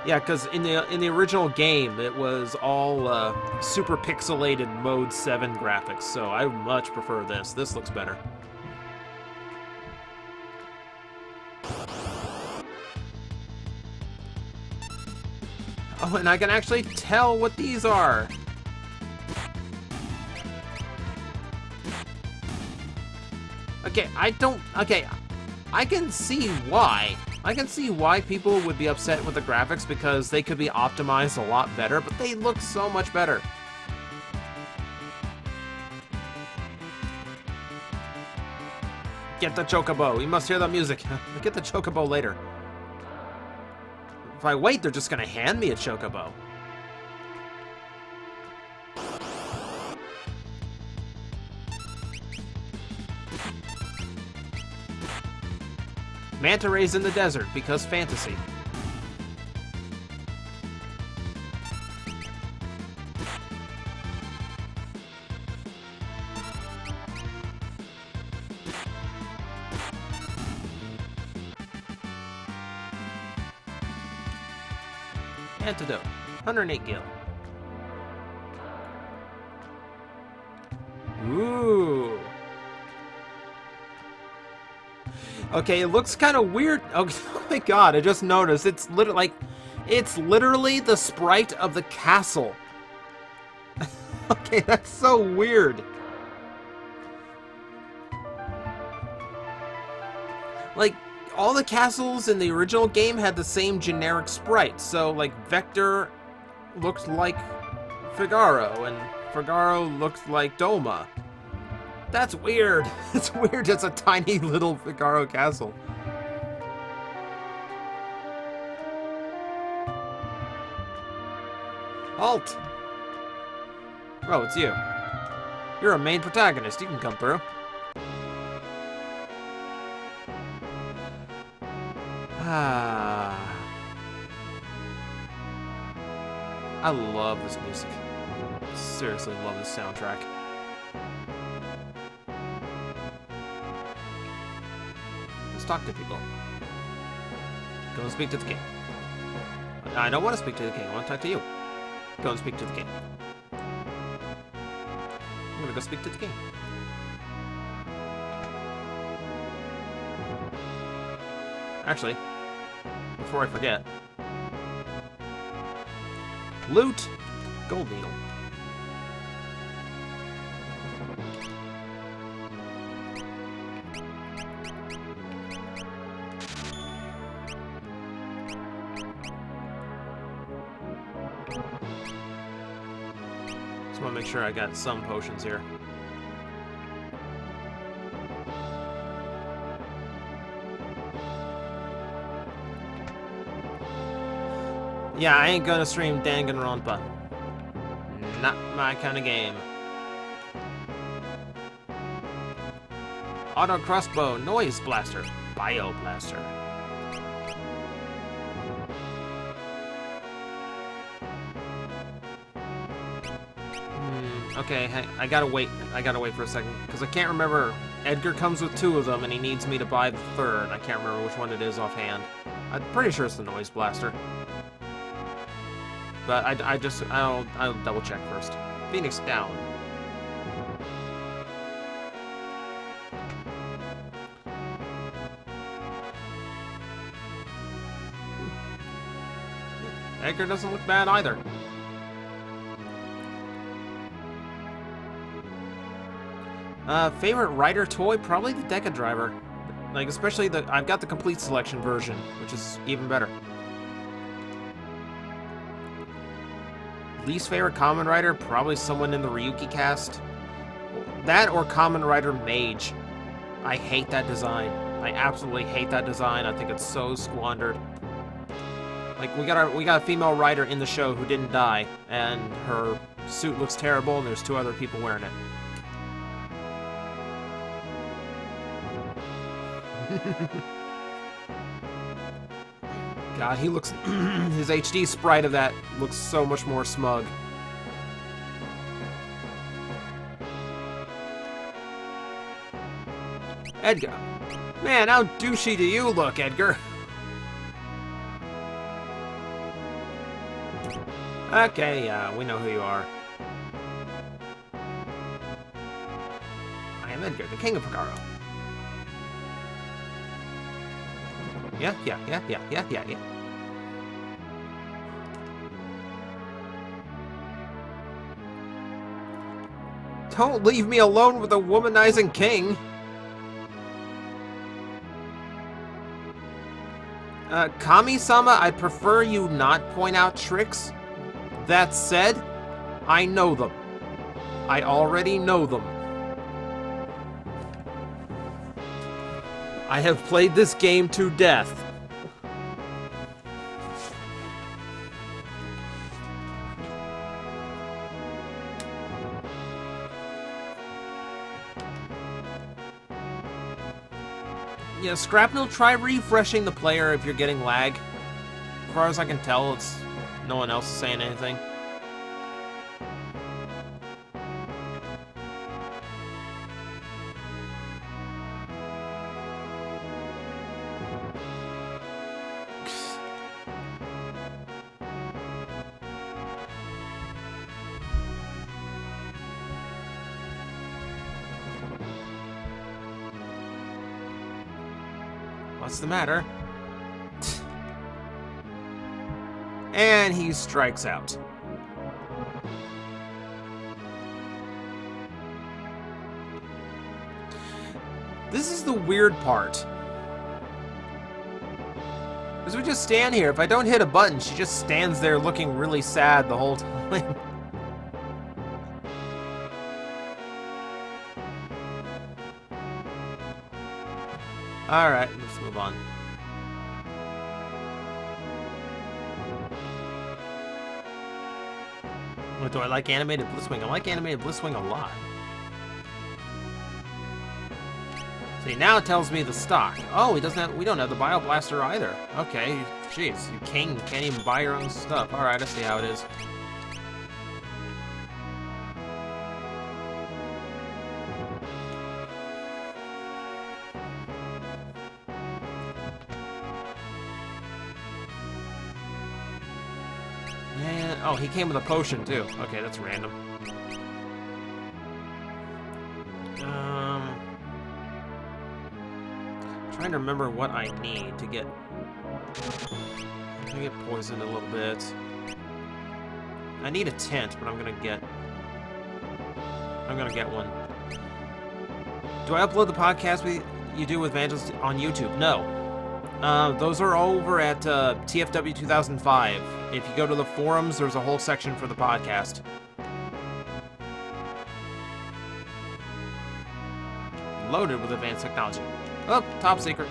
Yeah, because in the original game, it was all super pixelated Mode 7 graphics, so I much prefer this. This looks better. Oh, and I can actually tell what these are. Okay, I can see why. I can see why people would be upset with the graphics because they could be optimized a lot better, but they look so much better. Get the chocobo. We must hear the music. Get the chocobo later. If I wait, they're just gonna hand me a chocobo. Manta rays in the desert, because fantasy. Antidote. 108 gil. Ooh. Okay, it looks kind of weird. Oh my god, I just noticed. It's literally the sprite of the castle. Okay, that's so weird. Like, all the castles in the original game had the same generic sprite. So, like, Vector looked like Figaro, and Figaro looked like Doma. That's weird. It's weird. It's a tiny little Figaro Castle. Halt! Oh, it's you. You're a main protagonist. You can come through. Ah. I love this music. Seriously love this soundtrack. Let's talk to people. Go and speak to the king. I don't want to speak to the king. I want to talk to you. Go and speak to the king. I'm gonna go speak to the king. Actually, before I forget, loot gold needle. Just want to make sure I got some potions here. Yeah, I ain't gonna stream Danganronpa. Not my kind of game. Auto crossbow, noise blaster, bio blaster. Okay, I gotta wait. I gotta wait for a second because I can't remember. Edgar comes with 2 of them, and he needs me to buy the 3rd. I can't remember which one it is offhand. I'm pretty sure it's the noise blaster. But I'll double check first. Phoenix down. Edgar doesn't look bad either. Favorite rider toy? Probably the Deca Driver. Like, especially I've got the complete selection version, which is even better. Least favorite Kamen Rider? Probably someone in the Ryuki cast. That or Kamen Rider Mage. I hate that design. I absolutely hate that design. I think it's so squandered. Like, we got a female rider in the show who didn't die, and her suit looks terrible, and there's 2 other people wearing it. God, he looks... his HD sprite of that looks so much more smug. Edgar. Man, how douchey do you look, Edgar? Okay, yeah, we know who you are. I am Edgar, the King of Figaro. Yeah. Don't leave me alone with a womanizing king. Kami-sama, I prefer you not point out tricks. That said, I know them. I already know them. I have played this game to death. Yeah, Scrapnel, try refreshing the player if you're getting lag. As far as I can tell, it's no one else is saying anything. What's the matter? And he strikes out. This is the weird part. Because we just stand here. If I don't hit a button, she just stands there looking really sad the whole time. Alright, let's move on. What, do I like animated Blitzwing? I like animated Blitzwing a lot. See, now it tells me the stock. Oh, he doesn't have, we don't have the Bio Blaster either. Okay, jeez, you king can't even buy your own stuff. Alright, I see how it is. Man, oh, he came with a potion too. Okay, that's random. Trying to remember what I need to get. I'm gonna get poisoned a little bit. I need a tent, but I'm gonna get one. Do I upload the podcast you do with Vandals on YouTube? No. Those are over at TFW 2005. If you go to the forums, there's a whole section for the podcast. Loaded with advanced technology. Oh, top secret.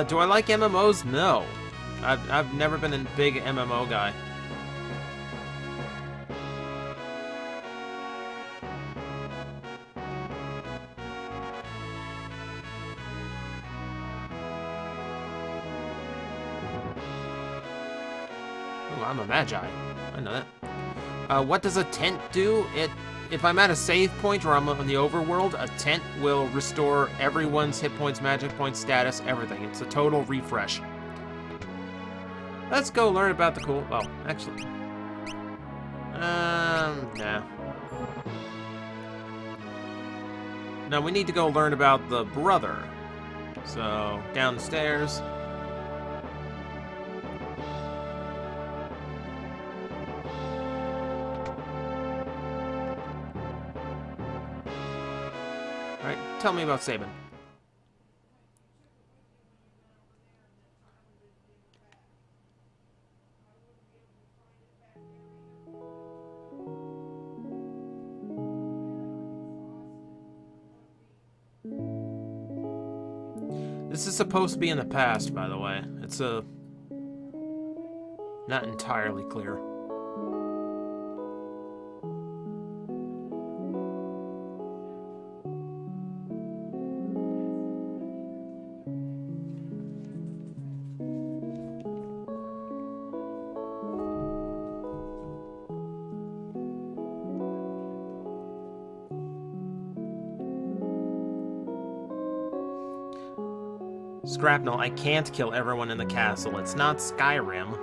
Do I like MMOs? No. I've never been a big MMO guy. Ooh, I'm a magi. I know that. What does a tent do? If I'm at a save point or I'm on the overworld, a tent will restore everyone's hit points, magic points, status, everything. It's a total refresh. Let's go learn about the cool... Oh, actually... nah. No, we need to go learn about the brother. So, down the stairs... Alright, tell me about Sabin. This is supposed to be in the past, by the way. It's not entirely clear. Scrapnel, I can't kill everyone in the castle. It's not Skyrim.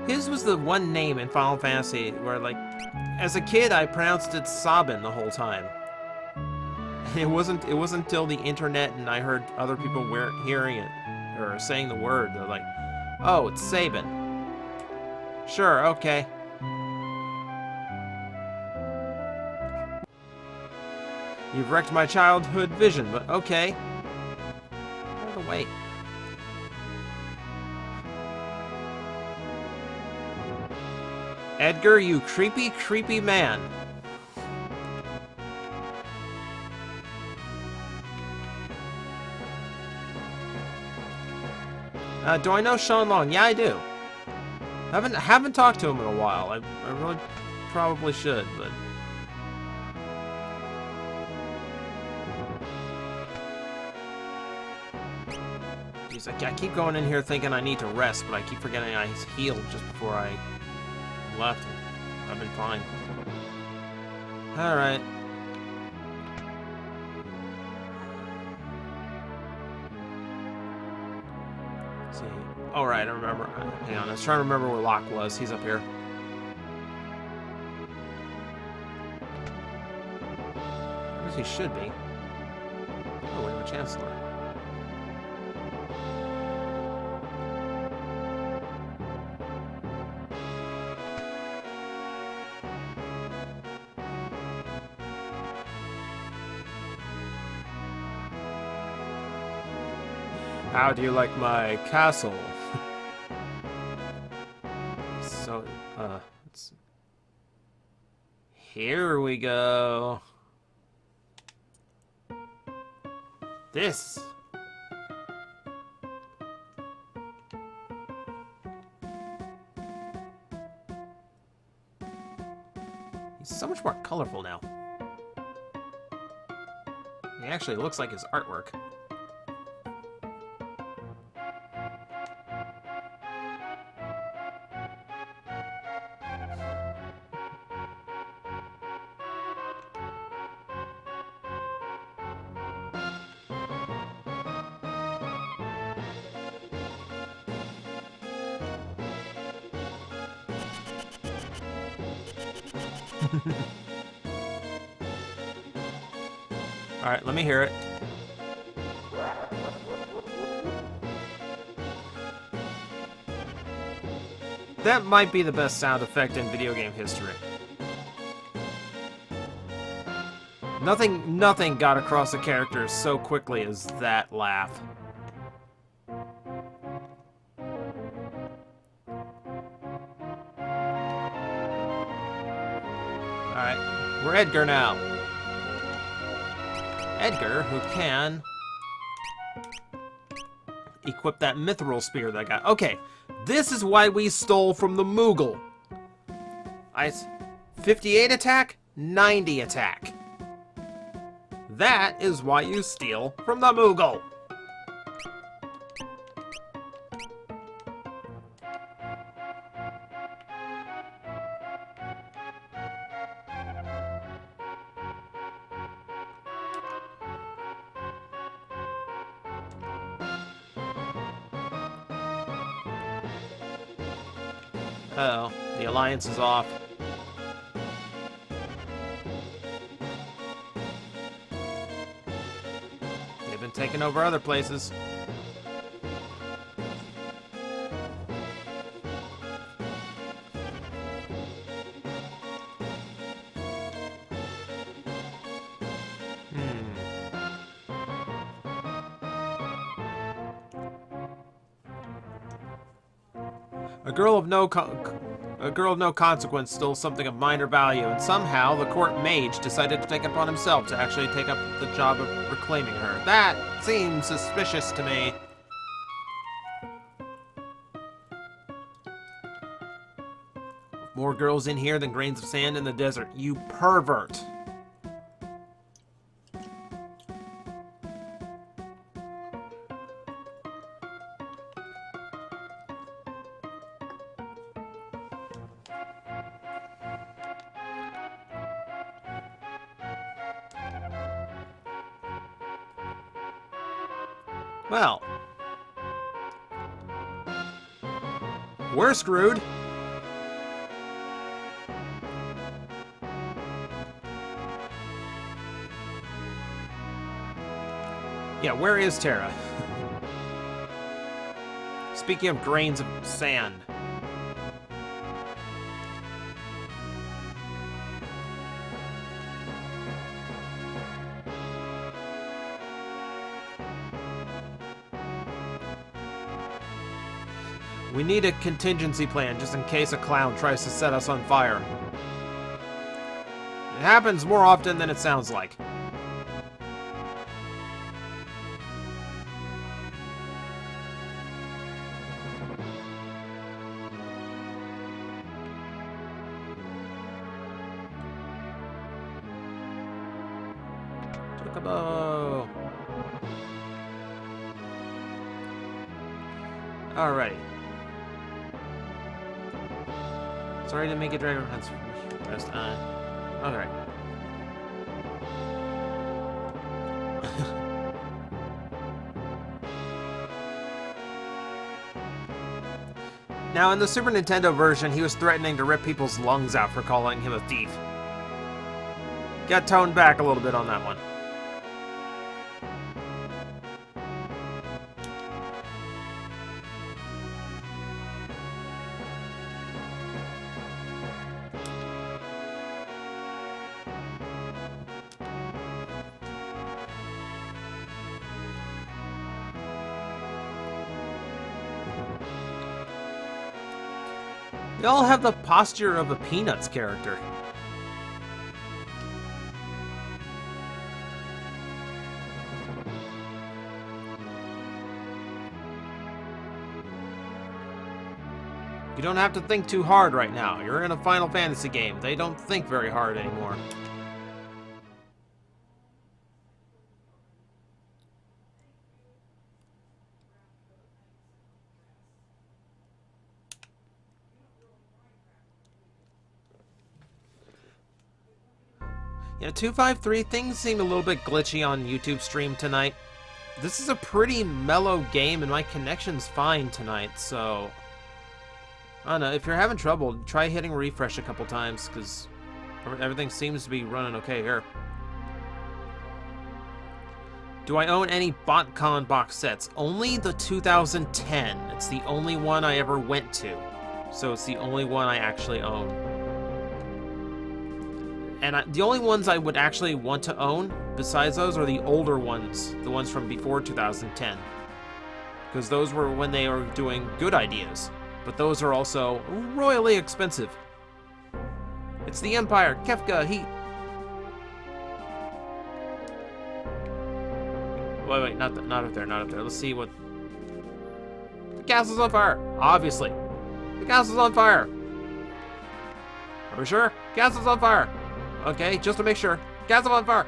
His was the one name in Final Fantasy where, like, as a kid, I pronounced it Sabin the whole time. It wasn't until the internet and I heard other people hearing it or saying the word. They're like, "Oh, it's Sabin." Sure, okay. You've wrecked my childhood vision, but okay. Out of the way. Edgar, you creepy, creepy man. Do I know Sean Long? Yeah, I do. Haven't talked to him in a while. I really probably should, but... Jeez, I keep going in here thinking I need to rest, but I keep forgetting I healed just before I left. I've been fine. Alright. See. Alright, I remember. Hang on, I was trying to remember where Locke was. He's up here. I guess he should be. Oh, we have a Chancellor. How do you like my castle? So, here we go. This. He's so much more colorful now. He actually looks like his artwork. Alright, let me hear it. That might be the best sound effect in video game history. Nothing got across the characters so quickly as that laugh. Alright, we're Edgar now. Edgar, who can equip that mithril spear that I got. Okay, this is why we stole from the Moogle. 58 attack, 90 attack. That is why you steal from the Moogle. Uh-oh, the alliance is off. They've been taking over other places. A girl of no consequence stole something of minor value, and somehow the court mage decided to take it upon himself to actually take up the job of reclaiming her. That seems suspicious to me. More girls in here than grains of sand in the desert. You pervert. Well, we're screwed. Yeah, where is Terra? Speaking of grains of sand. We need a contingency plan just in case a clown tries to set us on fire. It happens more often than it sounds like. Chocobo! Alrighty. Sorry to make it drag hands first. Alright. Now, in the Super Nintendo version, he was threatening to rip people's lungs out for calling him a thief. Got toned back a little bit on that one. They all have the posture of a Peanuts character. You don't have to think too hard right now. You're in a Final Fantasy game. They don't think very hard anymore. You know, 253, things seem a little bit glitchy on YouTube stream tonight. This is a pretty mellow game, and my connection's fine tonight, so... I don't know, if you're having trouble, try hitting refresh a couple times, because everything seems to be running okay here. Do I own any BotCon box sets? Only the 2010. It's the only one I ever went to, so it's the only one I actually own. And the only ones I would actually want to own, besides those, are the older ones. The ones from before 2010. Because those were when they were doing good ideas. But those are also royally expensive. It's the Empire. Kefka, heat. Wait, not up there, not up there. Let's see what... The castle's on fire! Obviously. The castle's on fire! Are we sure? Castle's on fire! Okay, just to make sure. Castle on fire!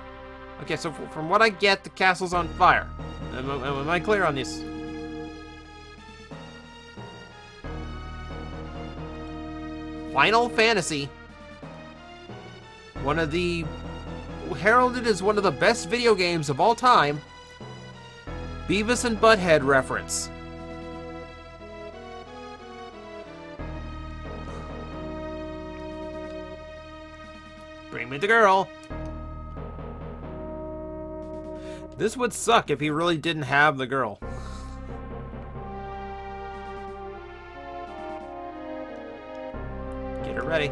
Okay, so from what I get, the castle's on fire. Am I clear on this? Final Fantasy. One of the... heralded as one of the best video games of all time. Beavis and Butthead reference. Bring me the girl. This would suck if he really didn't have the girl. Get her ready.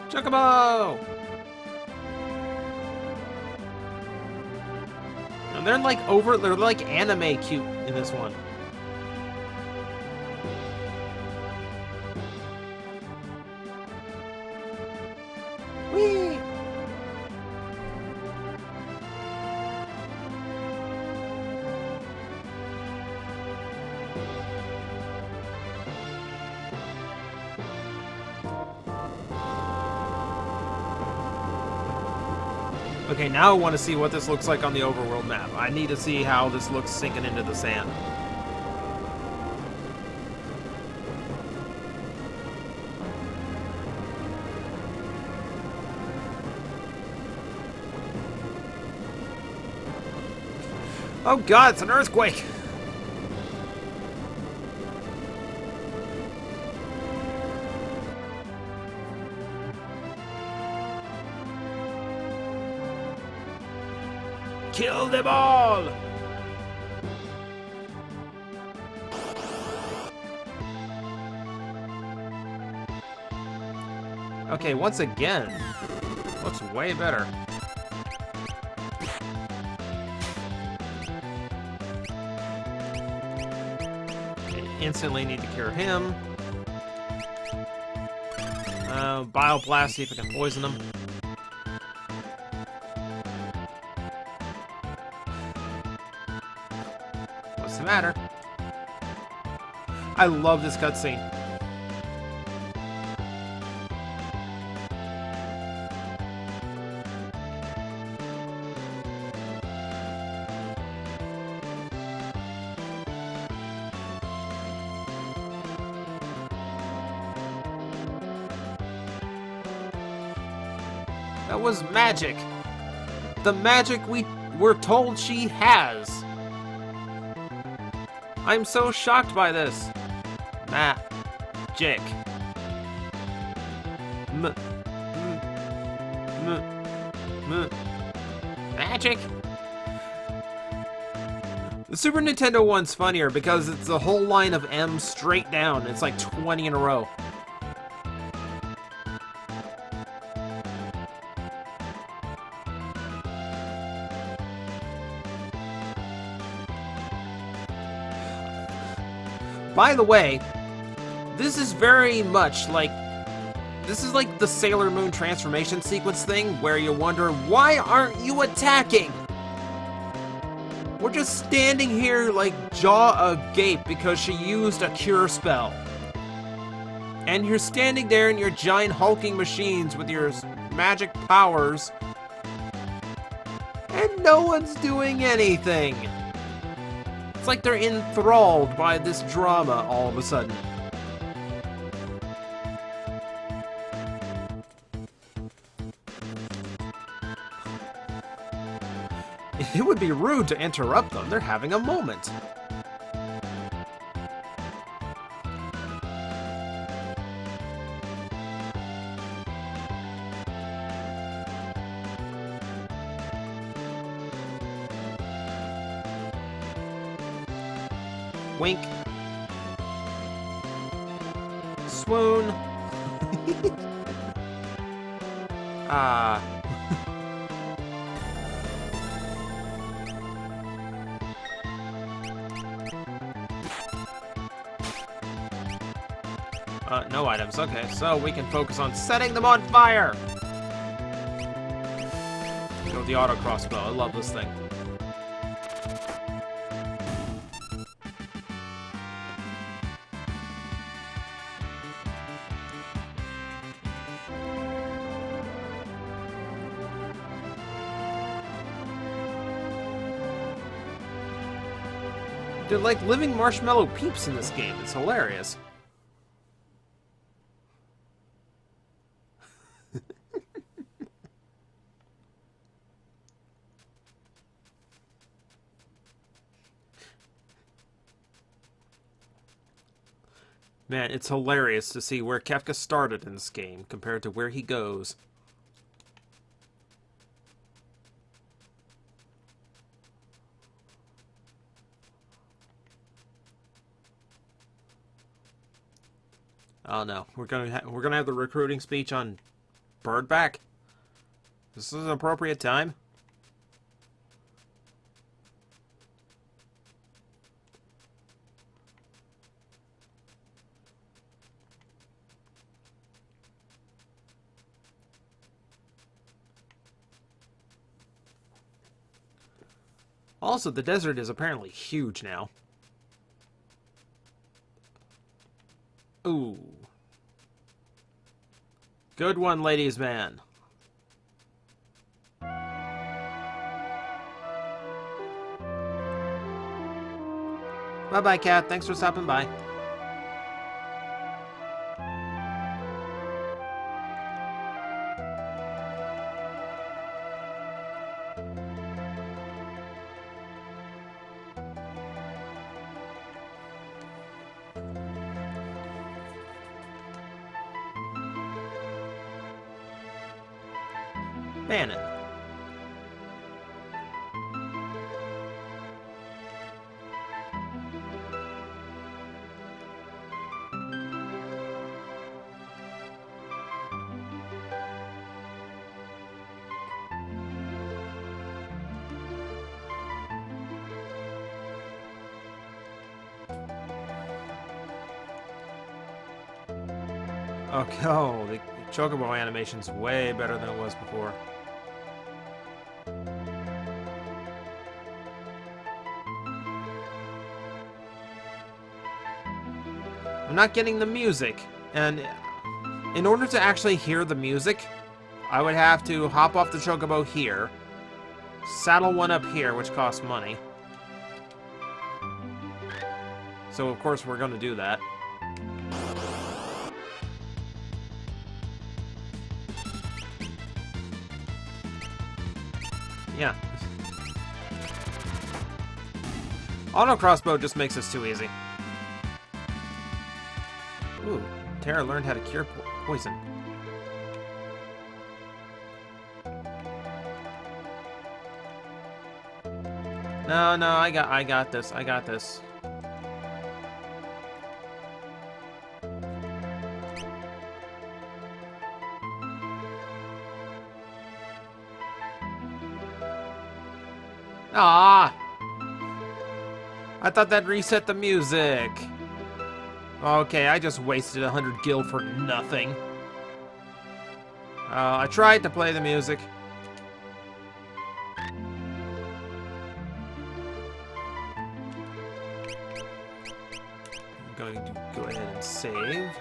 Chocobo! And they're like anime cute in this one. Whee! Okay, now I want to see what this looks like on the overworld map. I need to see how this looks sinking into the sand. Oh god, it's an earthquake! Kill them all! Okay, once again, looks way better. Okay, instantly need to cure him. Bioblast, see if I can poison him. What's the matter? I love this cutscene. That was magic. The magic we were told she has. I'm so shocked by this. Magic. Magic. The Super Nintendo one's funnier because it's a whole line of M straight down. It's like 20 in a row. By the way, this is very much like... This is like the Sailor Moon transformation sequence thing, where you wonder, why aren't you attacking? We're just standing here like jaw agape because she used a cure spell. And you're standing there in your giant hulking machines with your magic powers, and no one's doing anything. It's like they're enthralled by this drama all of a sudden. It would be rude to interrupt them. They're having a moment. Wink. Swoon. No items. Okay, so we can focus on setting them on fire! Go with the auto crossbow. I love this thing. They're like living marshmallow peeps in this game. It's hilarious. Man, it's hilarious to see where Kefka started in this game compared to where he goes. Oh no, we're gonna have the recruiting speech on Birdback. This is an appropriate time. Also, the desert is apparently huge now. Ooh. Good one, ladies man. Bye-bye, Cat. Thanks for stopping by. Man it. Okay, oh, the Chocobo animation's way better than it was before. I'm not getting the music, and in order to actually hear the music, I would have to hop off the Chocobo here, saddle one up here, which costs money. So of course we're going to do that. Yeah. Auto crossbow just makes this too easy. Ooh, Tara learned how to cure poison. No, I got this. I got this. Ah! I thought that reset the music. Okay, I just wasted 100 gil for nothing. I tried to play the music. I'm going to go ahead and save.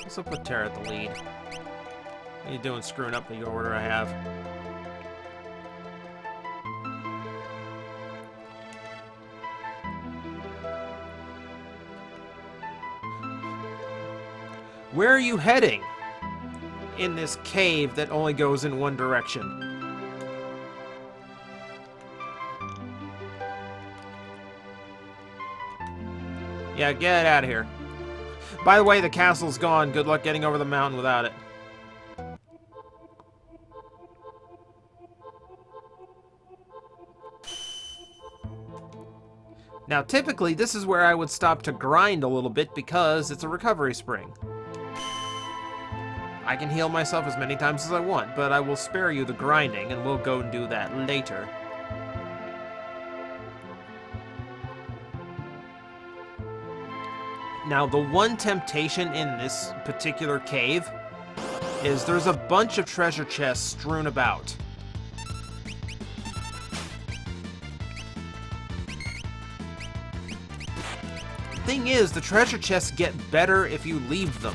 This will put Tara at the lead. What are you doing screwing up the order I have? Where are you heading? In this cave that only goes in one direction. Yeah, get out of here. By the way, the castle's gone. Good luck getting over the mountain without it. Now, typically, this is where I would stop to grind a little bit because it's a recovery spring. I can heal myself as many times as I want, but I will spare you the grinding, and we'll go and do that later. Now, the one temptation in this particular cave is there's a bunch of treasure chests strewn about. Thing is, the treasure chests get better if you leave them.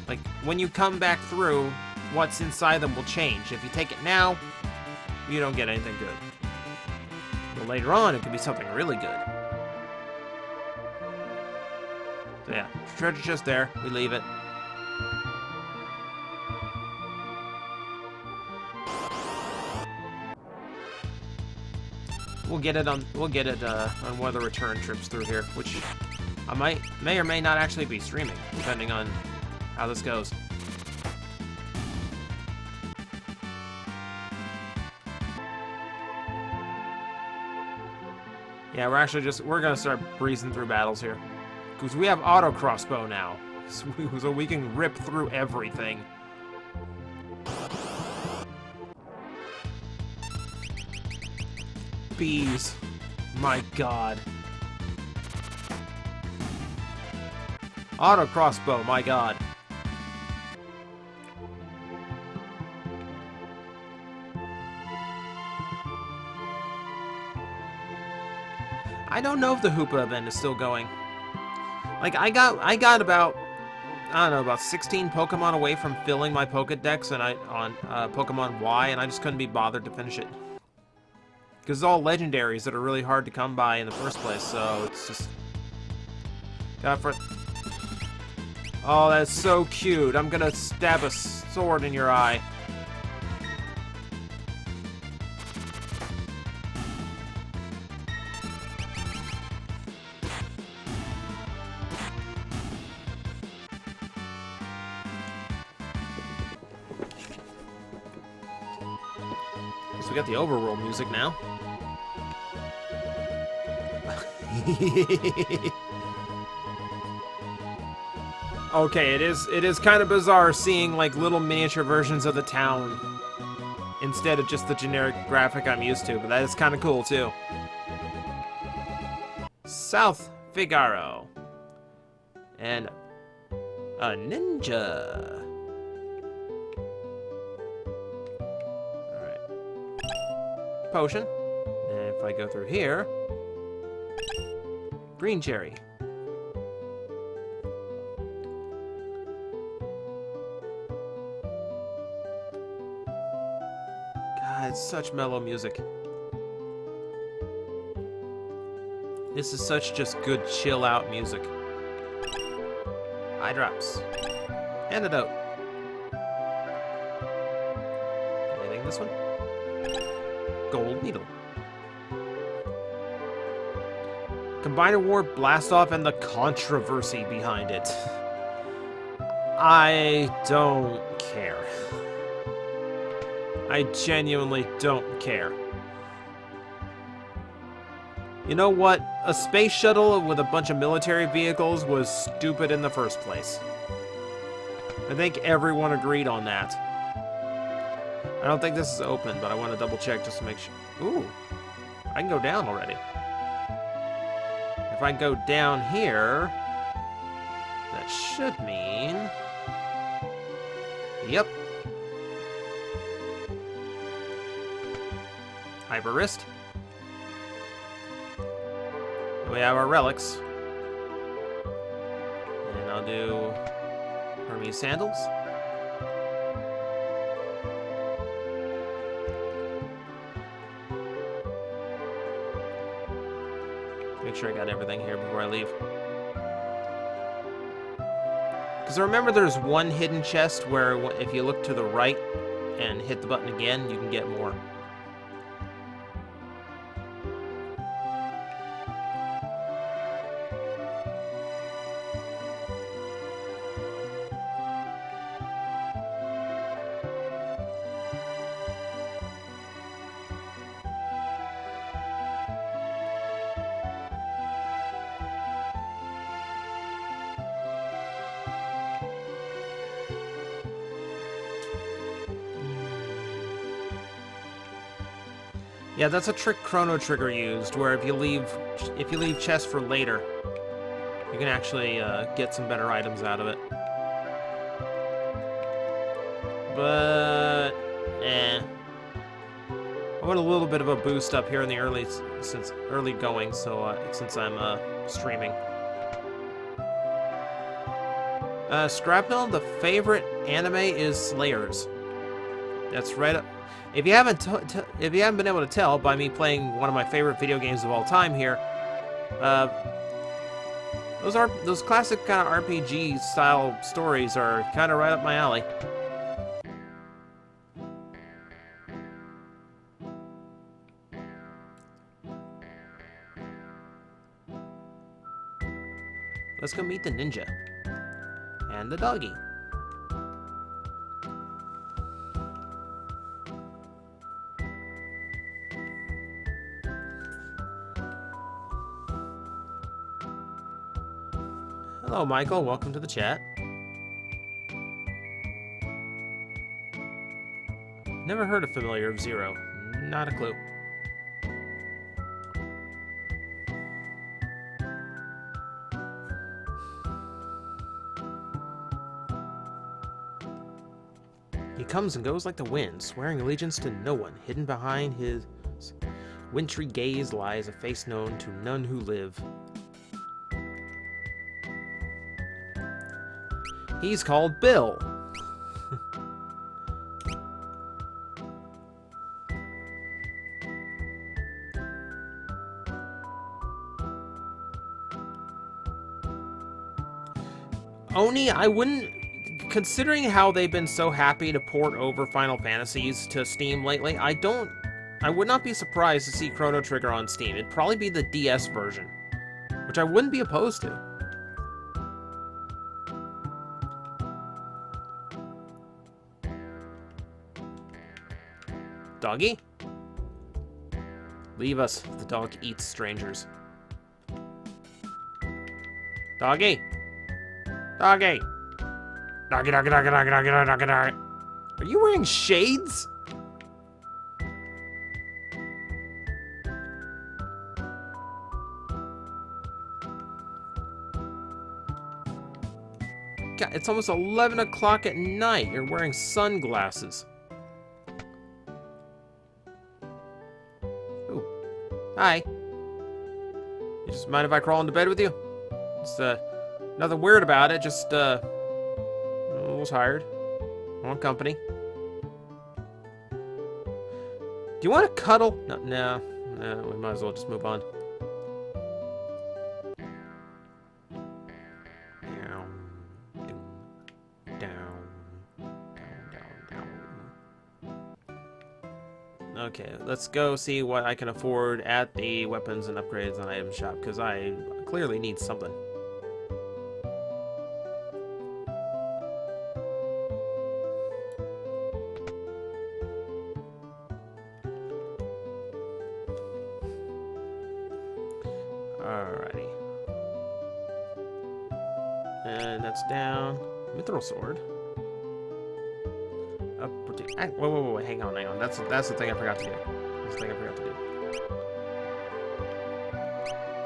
Like, when you come back through, what's inside them will change. If you take it now, you don't get anything good. But later on, it could be something really good. So yeah, treasure chest there, we leave it. We'll get it on one of the return trips through here, which I may or may not actually be streaming, depending on how this goes. Yeah, we're gonna start breezing through battles here, because we have auto crossbow now, so we can rip through everything. Bees. My god. Auto crossbow, my god. I don't know if the Hoopa event is still going. Like, I got about, I don't know, about 16 Pokemon away from filling my Pokedex on Pokemon Y, and I just couldn't be bothered to finish it. Because it's all legendaries that are really hard to come by in the first place, so it's just... Oh, that's so cute. I'm gonna stab a sword in your eye. So we got the overworld music now. Okay, it is kind of bizarre seeing like little miniature versions of the town instead of just the generic graphic I'm used to, but that is kind of cool too. South Figaro. And a ninja. Alright. Potion. And if I go through here, green cherry. God, it's such mellow music. This is such just good chill out music. Eye drops. Antidote. Anything this one? Gold needle. Combiner War Blast Off and the controversy behind it. I don't care. I genuinely don't care. You know what? A space shuttle with a bunch of military vehicles was stupid in the first place. I think everyone agreed on that. I don't think this is open, but I want to double check just to make sure. Ooh, I can go down already. If I go down here, that should mean... Yep. Hyper wrist. We have our relics. And I'll do Hermes sandals. Make sure I got everything here before I leave. Because I remember there's one hidden chest where if you look to the right and hit the button again, you can get more. Yeah, that's a trick Chrono Trigger used, where if you leave chests for later, you can actually get some better items out of it. But I want a little bit of a boost up here in the early going, so since I'm streaming. Scrapnel, the favorite anime is Slayers. That's right up. If you haven't been able to tell by me playing one of my favorite video games of all time here, those classic kind of RPG style stories are kind of right up my alley. Let's go meet the ninja and the doggy. Hello, Michael. Welcome to the chat. Never heard a familiar of Zero. Not a clue. He comes and goes like the wind, swearing allegiance to no one. Hidden behind his wintry gaze lies a face known to none who live. He's called Bill. Oni, I wouldn't... Considering how they've been so happy to port over Final Fantasies to Steam lately, I would not be surprised to see Chrono Trigger on Steam. It'd probably be the DS version, which I wouldn't be opposed to. Doggy? Leave us. The dog eats strangers. Doggy! Doggy! Doggy, doggy, doggy, doggy, doggy, doggy, doggy. Are you wearing shades? God, it's almost 11 o'clock at night. You're wearing sunglasses. Ooh. Hi. You just mind if I crawl into bed with you? It's, nothing weird about it, just, a little tired. I want company. Do you want to cuddle? No, we might as well just move on. Okay, let's go see what I can afford at the weapons and upgrades and item shop, because I clearly need something. Alrighty. And that's down. Mithril sword. Wait, hang on. That's the thing I forgot to do. That's the thing I forgot to do.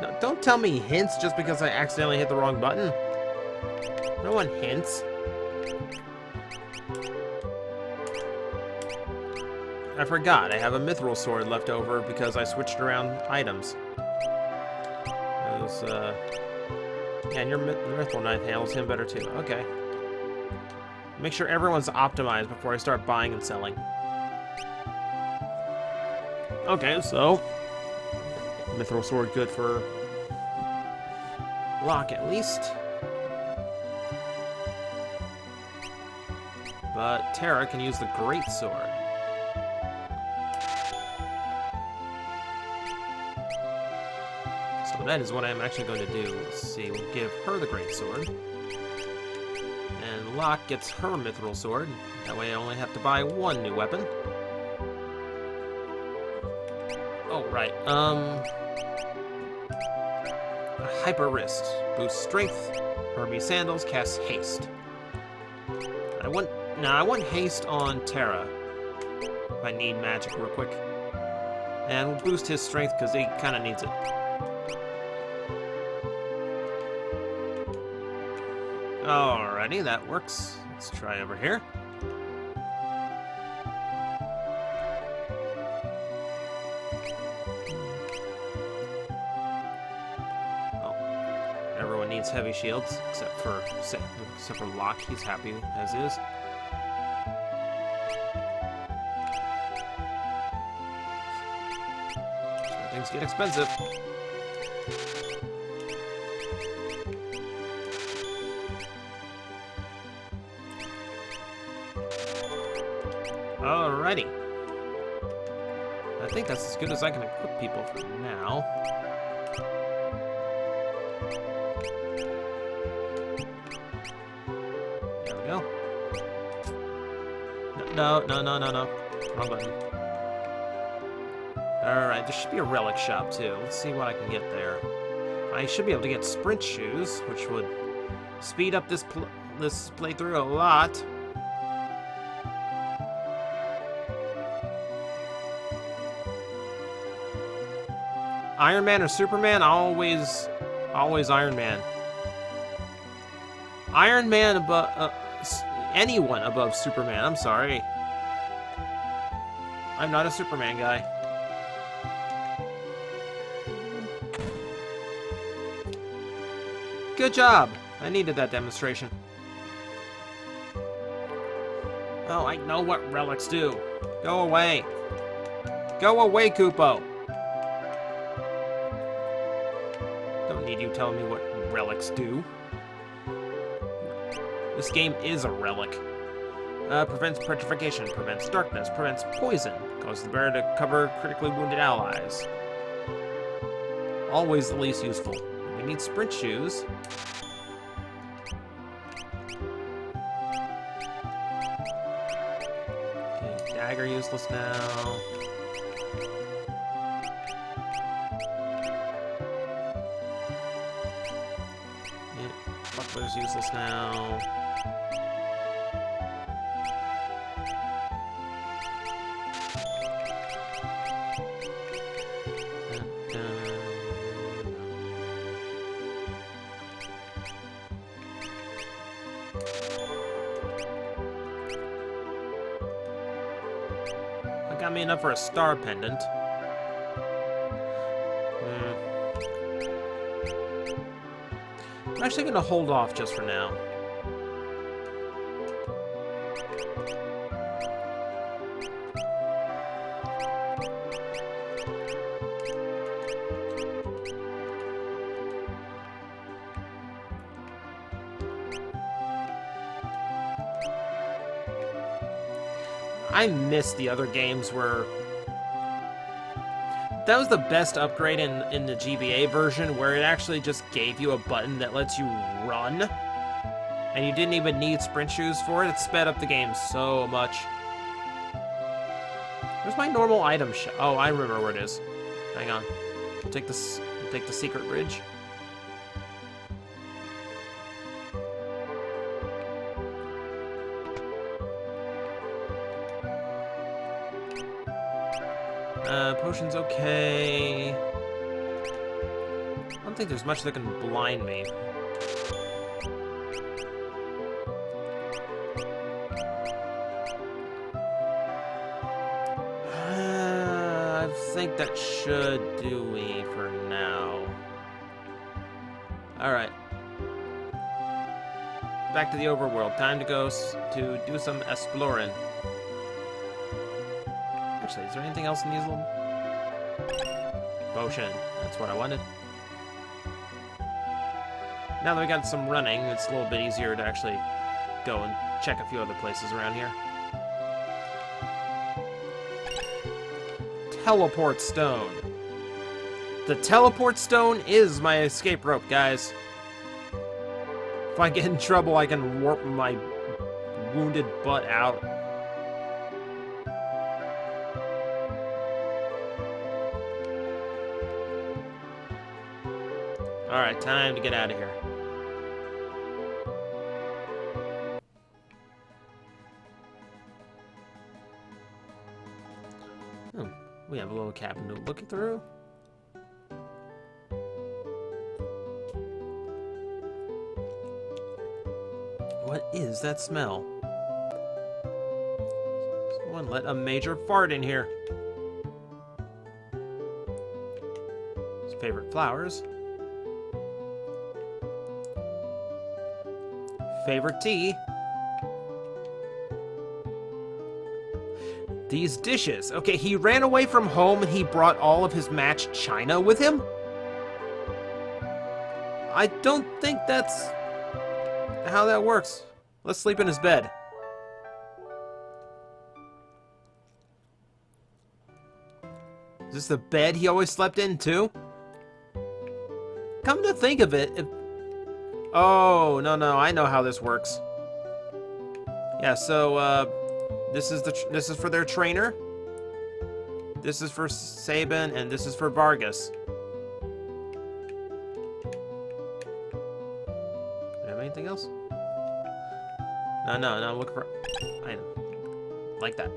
No, don't tell me hints just because I accidentally hit the wrong button. No one hints. I forgot. I have a mithril sword left over because I switched around items. Yeah, and your mithril knife handles him better too. Okay. Make sure everyone's optimized before I start buying and selling. Okay, so mithril sword good for Locke at least. But Tara can use the great sword. So that is what I'm actually going to do. Let's see, we'll give her the great sword. And Locke gets her mithril sword. That way I only have to buy one new weapon. Oh, right. Hyper wrist. Boosts strength. Hermie sandals casts haste. I want haste on Tara. If I need magic real quick. And we'll boost his strength because he kind of needs it. Alrighty, that works. Let's try over here. Oh, everyone needs heavy shields except for Locke. He's happy as is. So things get expensive. Alrighty. I think that's as good as I can equip people for now. There we go. No. Wrong button. Alright, there should be a relic shop too. Let's see what I can get there. I should be able to get sprint shoes, which would speed up this playthrough a lot. Iron Man or Superman? Always Iron Man. Iron Man above anyone above Superman. I'm sorry. I'm not a Superman guy. Good job. I needed that demonstration. Oh, I know what relics do. Go away. Go away, Koopo. Don't need you telling me what relics do. This game is a relic. Prevents petrification, prevents darkness, prevents poison, causes the bearer to cover critically wounded allies. Always the least useful. We need sprint shoes. Okay, dagger useless now. Weather's useless now. That got me enough for a star pendant. I'm actually going to hold off just for now. I miss the other games where... That was the best upgrade in the GBA version, where it actually just gave you a button that lets you run. And you didn't even need sprint shoes for it. It sped up the game so much. Where's my normal item shop? Oh, I remember where it is. Hang on. Take the secret bridge. Potion's okay. I don't think there's much that can blind me. I think that should do me for now. Alright. Back to the overworld. Time to go to do some exploring. Actually, is there anything else in these little... Potion. That's what I wanted. Now that we got some running, it's a little bit easier to actually go and check a few other places around here. Teleport stone. The teleport stone is my escape rope, guys. If I get in trouble, I can warp my wounded butt out. Alright, time to get out of here. We have a little cabin to look through. What is that smell? Someone let a major fart in here. His favorite flowers. Favorite tea. These dishes. Okay, he ran away from home and he brought all of his matched china with him? I don't think that's how that works. Let's sleep in his bed. Is this the bed he always slept in, too? Come to think of it, oh, no, I know how this works. Yeah, so, this is for their trainer. This is for Sabin, and this is for Vargas. Do I have anything else? No, I'm looking for item. Like that.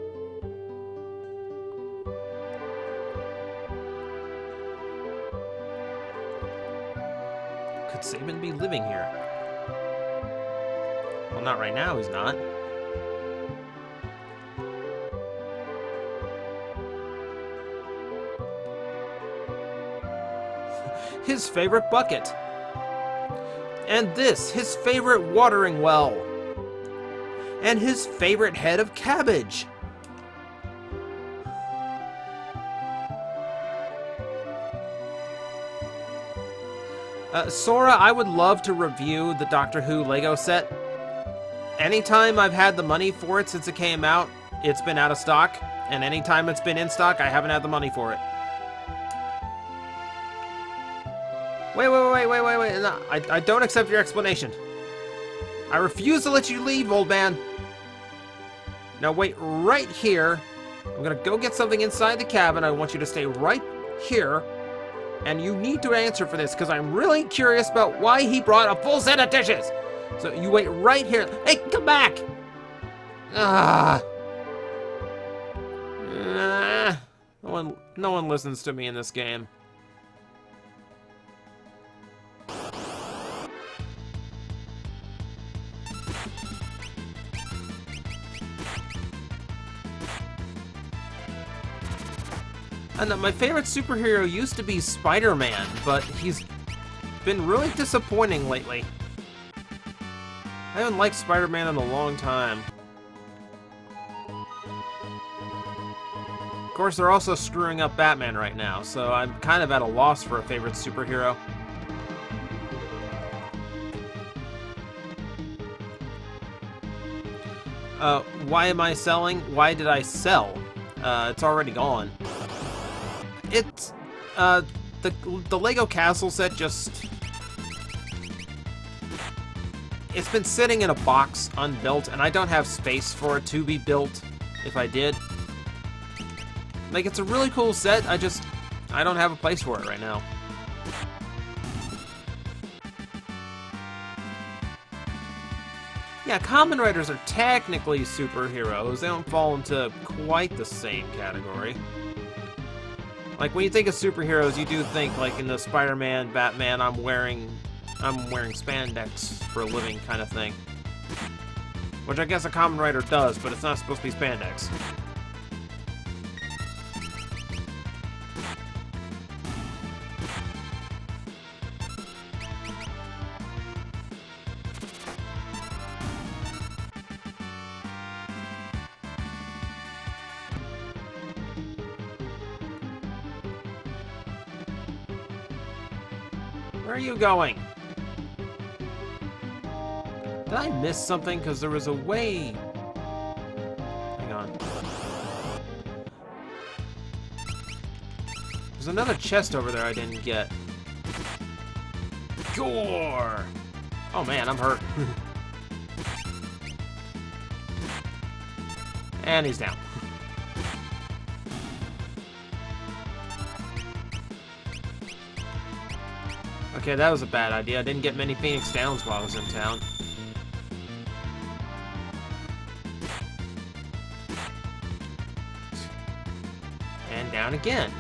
Could Sabin be living here? Well, not right now, he's not. His favorite bucket. And this, his favorite watering well. And his favorite head of cabbage. Sora, I would love to review the Doctor Who Lego set. Anytime I've had the money for it since it came out, it's been out of stock. And anytime it's been in stock, I haven't had the money for it. Wait. No, I don't accept your explanation. I refuse to let you leave, old man. Now wait right here. I'm gonna go get something inside the cabin. I want you to stay right here. And you need to answer for this, because I'm really curious about why he brought a full set of dishes. So you wait right here. Hey, come back! Ah. No one listens to me in this game. And my favorite superhero used to be Spider-Man, but he's been really disappointing lately. I haven't liked Spider-Man in a long time. Of course, they're also screwing up Batman right now, so I'm kind of at a loss for a favorite superhero. Why am I selling? Why did I sell? It's already gone. It's, the Lego Castle set just... It's been sitting in a box unbuilt, and I don't have space for it to be built if I did. Like, it's a really cool set, I don't have a place for it right now. Yeah, Kamen Riders are technically superheroes. They don't fall into quite the same category. Like, when you think of superheroes, you do think, like, in the Spider-Man, Batman, I'm wearing spandex for a living kind of thing. Which I guess a Kamen Rider does, but it's not supposed to be spandex. Where are you going? Did I miss something? Because there was a way... Hang on. There's another chest over there I didn't get. Gore! Oh man, I'm hurt. And he's down. Okay, that was a bad idea. I didn't get many Phoenix Downs while I was in town. And down again.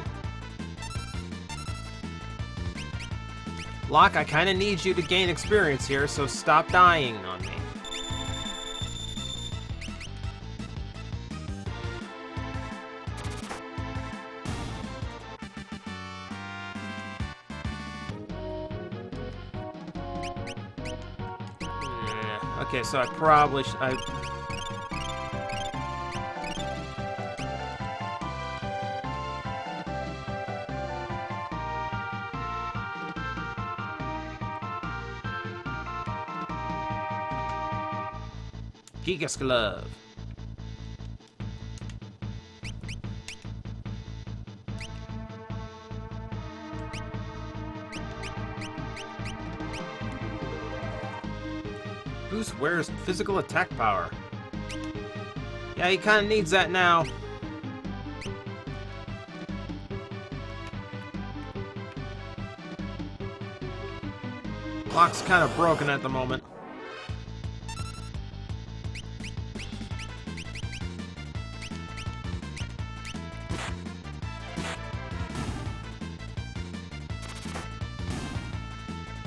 Locke, I kinda need you to gain experience here, so stop dying on me. Okay, so I probably Gigas Glove. Boost wears physical attack power. Yeah, he kind of needs that now. Locke's kind of broken at the moment.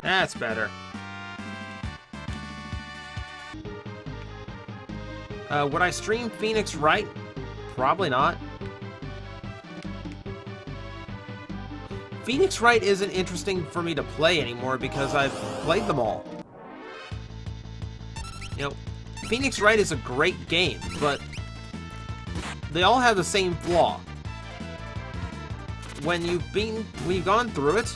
That's better. Would I stream Phoenix Wright? Probably not. Phoenix Wright isn't interesting for me to play anymore because I've played them all. You know, Phoenix Wright is a great game, but they all have the same flaw. When you've gone through it,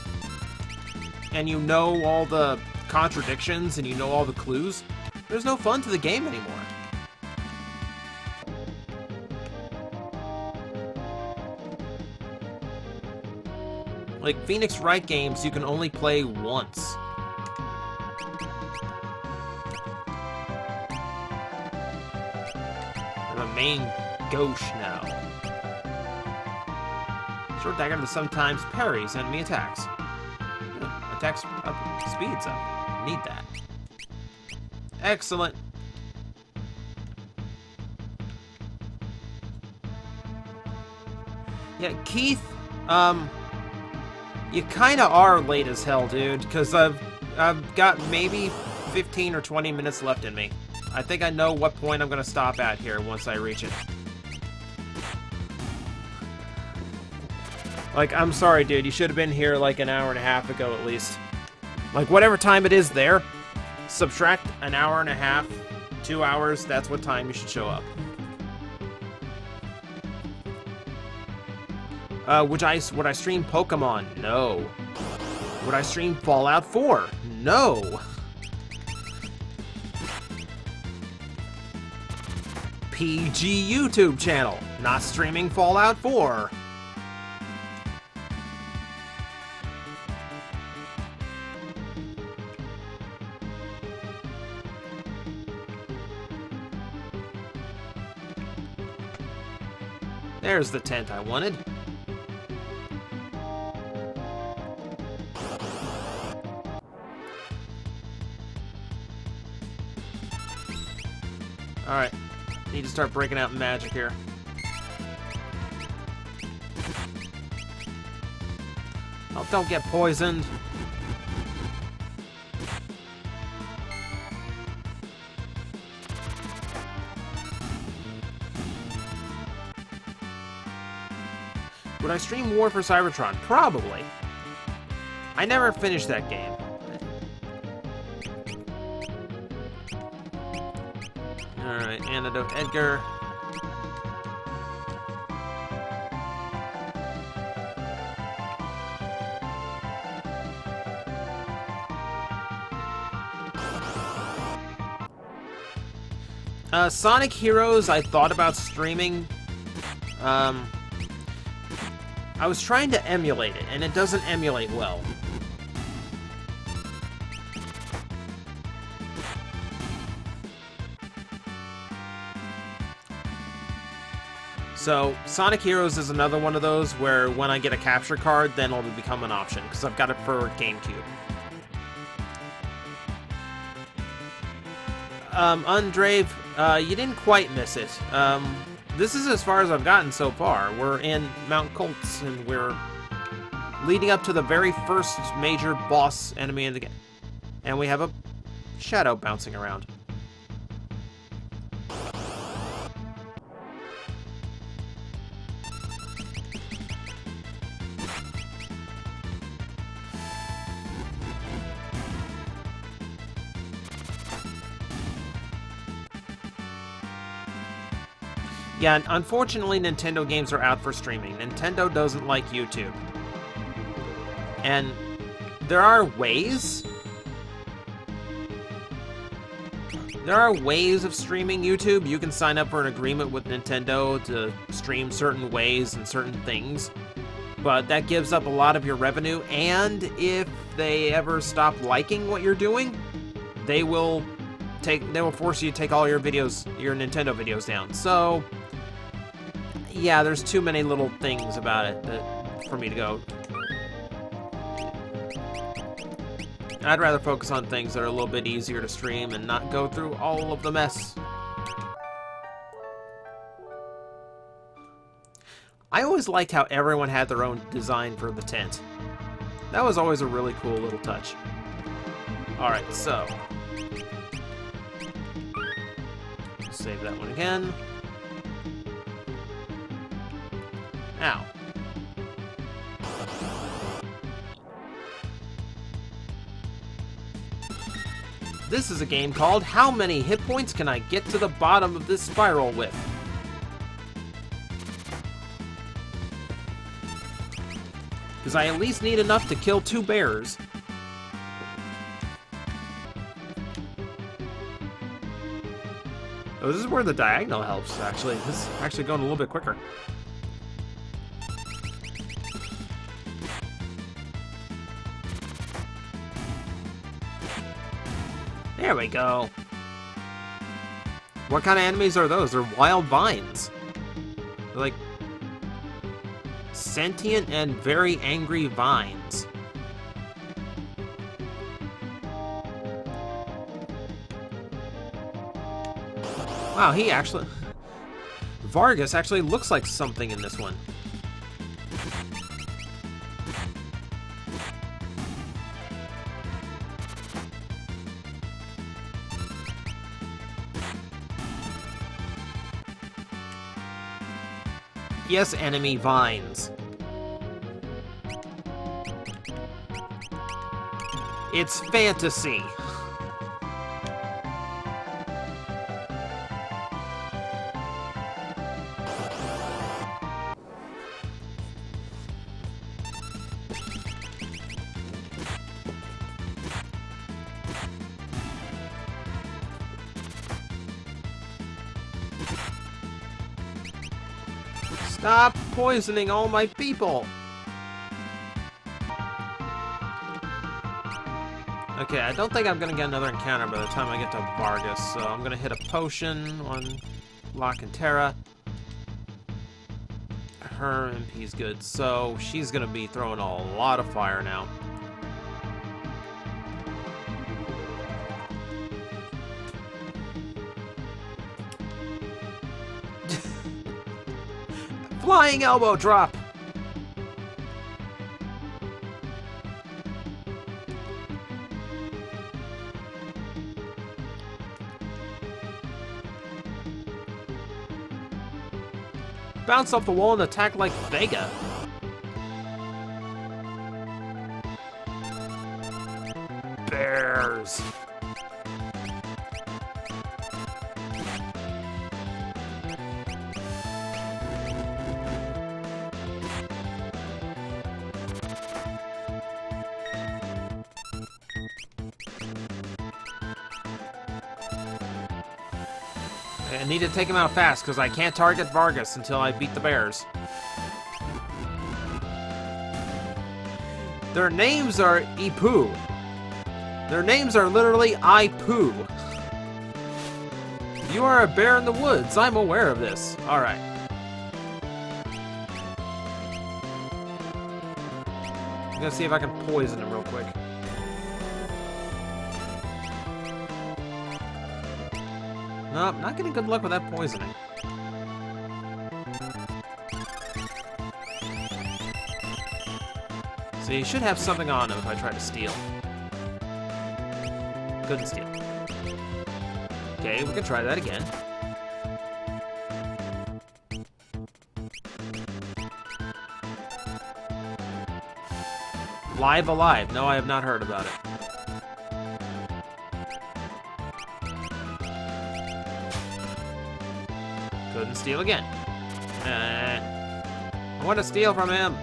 and you know all the contradictions and you know all the clues, there's no fun to the game anymore. Like, Phoenix Wright games, you can only play once. I'm a main gauche now. Short dagger that sometimes parries enemy attacks. Attacks up, speeds up. Need that. Excellent. Yeah, Keith, you kind of are late as hell, dude, because I've got maybe 15 or 20 minutes left in me. I think I know what point I'm going to stop at here once I reach it. Like, I'm sorry, dude, you should have been here like an hour and a half ago at least. Like, whatever time it is there, subtract an hour and a half, 2 hours, that's what time you should show up. Would I stream Pokemon? No. Would I stream Fallout 4? No. PG YouTube channel, not streaming Fallout 4. There's the tent I wanted. Alright, need to start breaking out magic here. Oh, don't get poisoned. Would I stream War for Cybertron? Probably. I never finished that game. Alright, Antidote Edgar. Sonic Heroes, I thought about streaming. I was trying to emulate it, and it doesn't emulate well. So, Sonic Heroes is another one of those where when I get a capture card, then it'll become an option, because I've got it for GameCube. Undrave, you didn't quite miss it. This is as far as I've gotten so far. We're in Mount Kolts, and we're leading up to the very first major boss enemy in the game. And we have a shadow bouncing around. Yeah, unfortunately, Nintendo games are out for streaming. Nintendo doesn't like YouTube. And there are ways. There are ways of streaming YouTube. You can sign up for an agreement with Nintendo to stream certain ways and certain things. But that gives up a lot of your revenue. And if they ever stop liking what you're doing, they will force you to take all your videos, your Nintendo videos down. So yeah, there's too many little things about it for me to go. I'd rather focus on things that are a little bit easier to stream and not go through all of the mess. I always liked how everyone had their own design for the tent. That was always a really cool little touch. Alright, so save that one again. Ow. This is a game called How Many Hit Points Can I Get to the Bottom of This Spiral With? Because I at least need enough to kill 2 bears. Oh, this is where the diagonal helps, actually. This is actually going a little bit quicker. There we go. What kind of enemies are those? They're wild vines. They're like sentient and very angry vines. Wow, he actually... Vargas actually looks like something in this one. Yes, enemy vines. It's fantasy. Stop poisoning all my people! Okay, I don't think I'm gonna get another encounter by the time I get to Vargas, so I'm gonna hit a potion on Locke and Terra. Her MP's good, so she's gonna be throwing a lot of fire now. Flying elbow drop! Bounce off the wall and attack like Vega. Bears. I need to take him out fast, because I can't target Vargas until I beat the bears. Their names are Ipu. Their names are literally I poo. You are a bear in the woods. I'm aware of this. Alright. I'm gonna see if I can poison him real quick. Nope, not getting good luck with that poisoning. So you should have something on him if I try to steal. Couldn't steal. Okay, we can try that again. Live Alive. No, I have not heard about it. Couldn't steal again. I want to steal from him.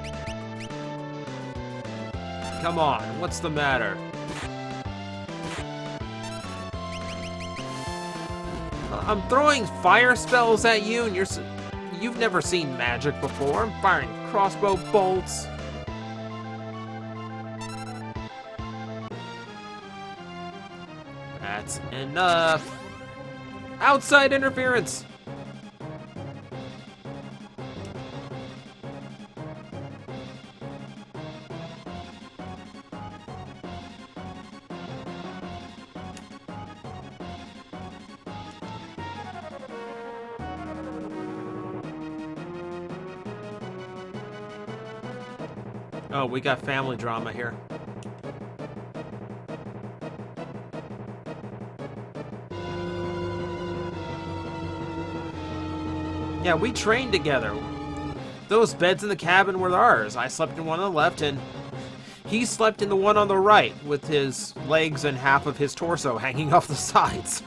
Come on, what's the matter? I'm throwing fire spells at you, and you've never seen magic before. I'm firing crossbow bolts. That's enough. Outside interference. Oh, we got family drama here. Yeah, we trained together. Those beds in the cabin were ours. I slept in one on the left, and he slept in the one on the right, with his legs and half of his torso hanging off the sides.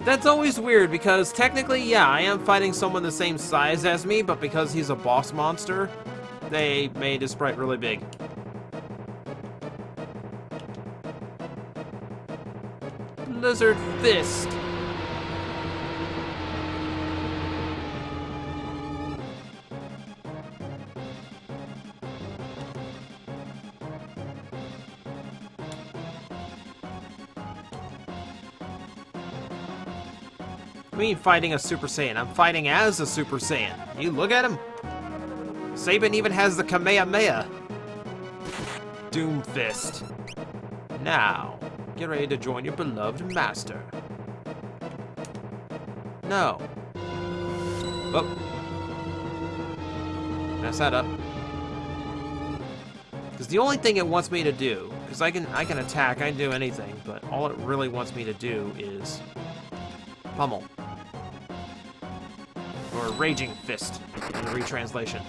That's always weird, because technically, yeah, I am fighting someone the same size as me, but because he's a boss monster, they made his sprite really big. Lizard Fist. I mean fighting a Super Saiyan. I'm fighting as a Super Saiyan. You look at him. Sabin even has the Kamehameha. Doom Fist. Now, Get ready to join your beloved master. No. Oh. Mess that up. Because the only thing it wants me to do, because I can attack, I can do anything, but all it really wants me to do is pummel. Or Raging Fist in the retranslation.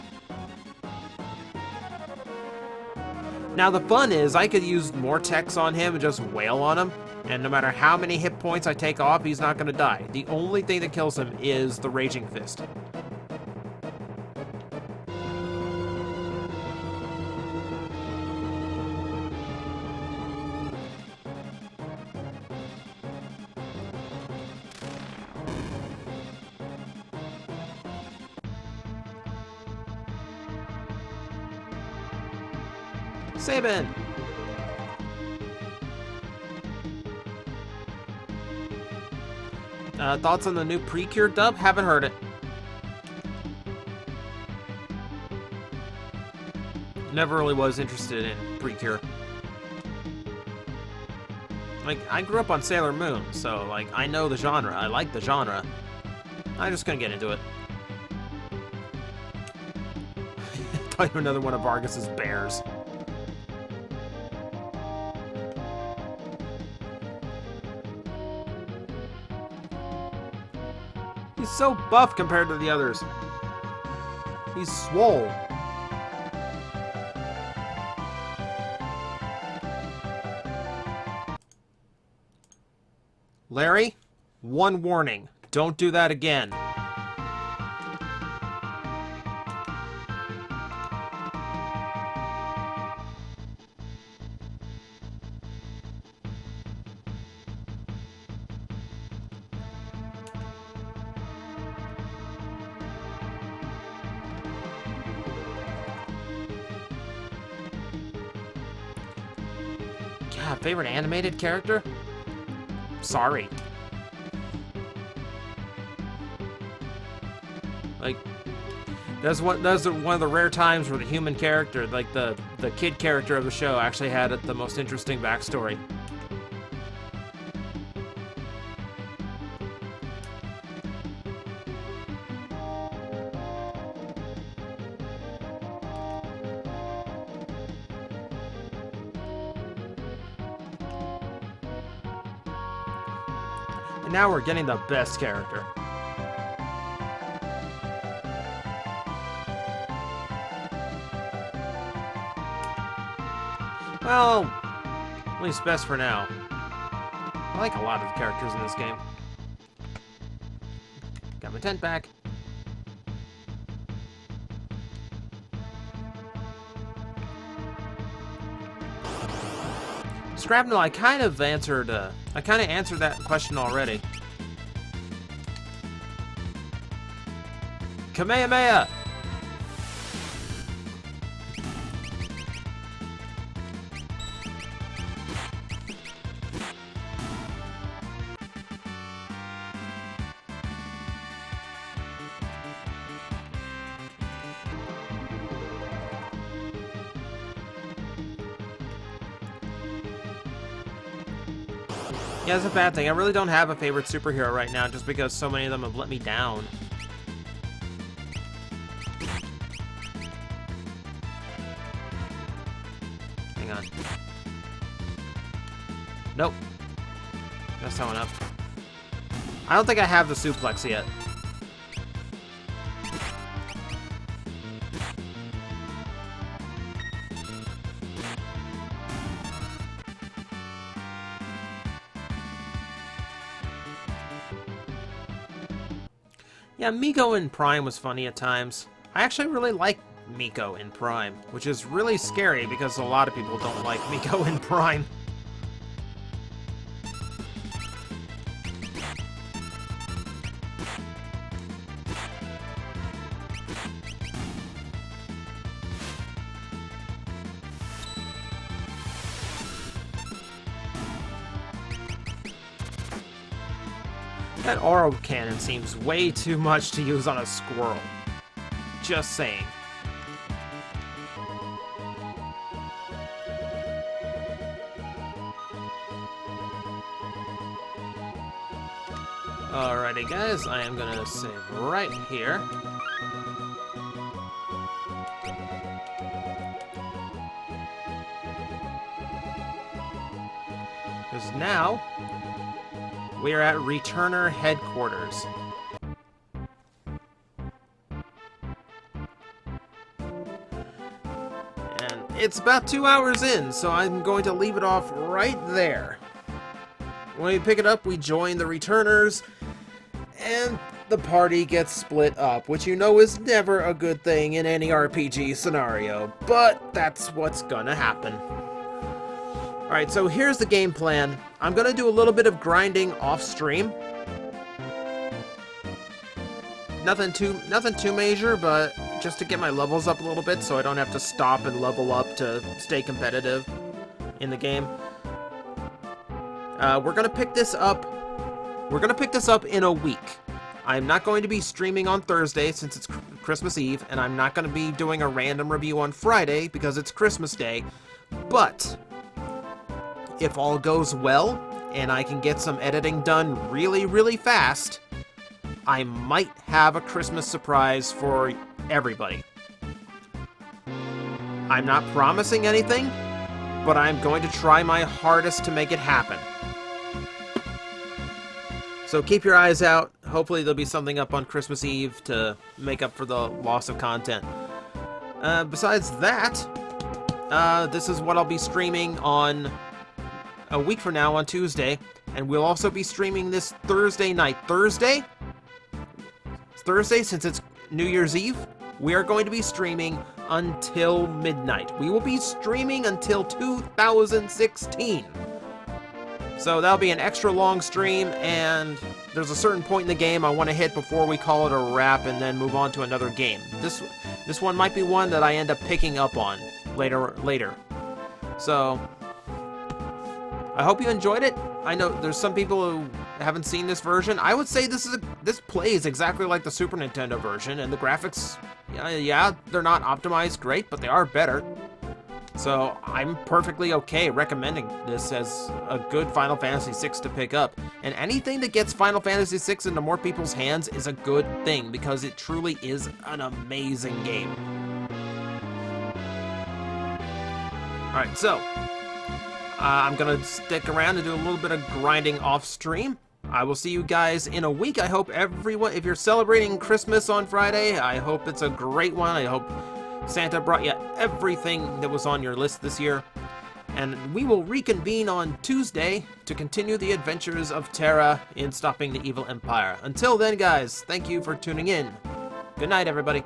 Now the fun is, I could use more text on him and just wail on him, and no matter how many hit points I take off, he's not going to die. The only thing that kills him is the Raging Fist. Sabin! Thoughts on the new Precure dub? Haven't heard it. Never really was interested in Precure. Like, I grew up on Sailor Moon, so, like, I know the genre. I like the genre. I'm just gonna get into it. Thought you were another one of Vargas's bears. He's so buff compared to the others. He's swole. Larry, one warning. Don't do that again. God, favorite animated character? Sorry. Like, that's one of the rare times where the human character, like the kid character of the show, actually had the most interesting backstory. And now we're getting the best character. Well, at least best for now. I like a lot of the characters in this game. Got my tent back. Scrapnel, I kind of answered that question already. Kamehameha! Yeah, that's a bad thing. I really don't have a favorite superhero right now, just because so many of them have let me down. Hang on. Nope. That's someone up. I don't think I have the suplex yet. Yeah, Miko in Prime was funny at times. I actually really like Miko in Prime, which is really scary because a lot of people don't like Miko in Prime. That Oro cannon seems way too much to use on a squirrel. Just saying. Alrighty, guys, I am gonna save right here. Because now, we are at Returner Headquarters. And it's about 2 hours in, so I'm going to leave it off right there. When we pick it up, we join the Returners, and the party gets split up, which you know is never a good thing in any RPG scenario, but that's what's gonna happen. Alright, so here's the game plan. I'm gonna do a little bit of grinding off stream. Nothing too major, but just to get my levels up a little bit so I don't have to stop and level up to stay competitive in the game. We're gonna pick this up. We're gonna pick this up in a week. I'm not going to be streaming on Thursday since it's Christmas Eve, and I'm not going to be doing a random review on Friday because it's Christmas Day. But if all goes well and I can get some editing done really, really fast, I might have a Christmas surprise for everybody. I'm not promising anything, but I'm going to try my hardest to make it happen. So keep your eyes out. Hopefully there'll be something up on Christmas Eve to make up for the loss of content. Besides that, this is what I'll be streaming on a week from now on Tuesday. And we'll also be streaming this Thursday night. Thursday, since it's New Year's Eve, we are going to be streaming until midnight. We will be streaming until 2016. So that'll be an extra long stream, and there's a certain point in the game I want to hit before we call it a wrap and then move on to another game. This one might be one that I end up picking up on later. So I hope you enjoyed it. I know there's some people who haven't seen this version. I would say this plays exactly like the Super Nintendo version, and the graphics, yeah, they're not optimized great, but they are better. So I'm perfectly okay recommending this as a good Final Fantasy VI to pick up. And anything that gets Final Fantasy VI into more people's hands is a good thing, because it truly is an amazing game. Alright, so I'm going to stick around and do a little bit of grinding off stream. I will see you guys in a week. I hope everyone, if you're celebrating Christmas on Friday, I hope it's a great one. I hope Santa brought you everything that was on your list this year. And we will reconvene on Tuesday to continue the adventures of Terra in stopping the evil empire. Until then, guys, thank you for tuning in. Good night, everybody.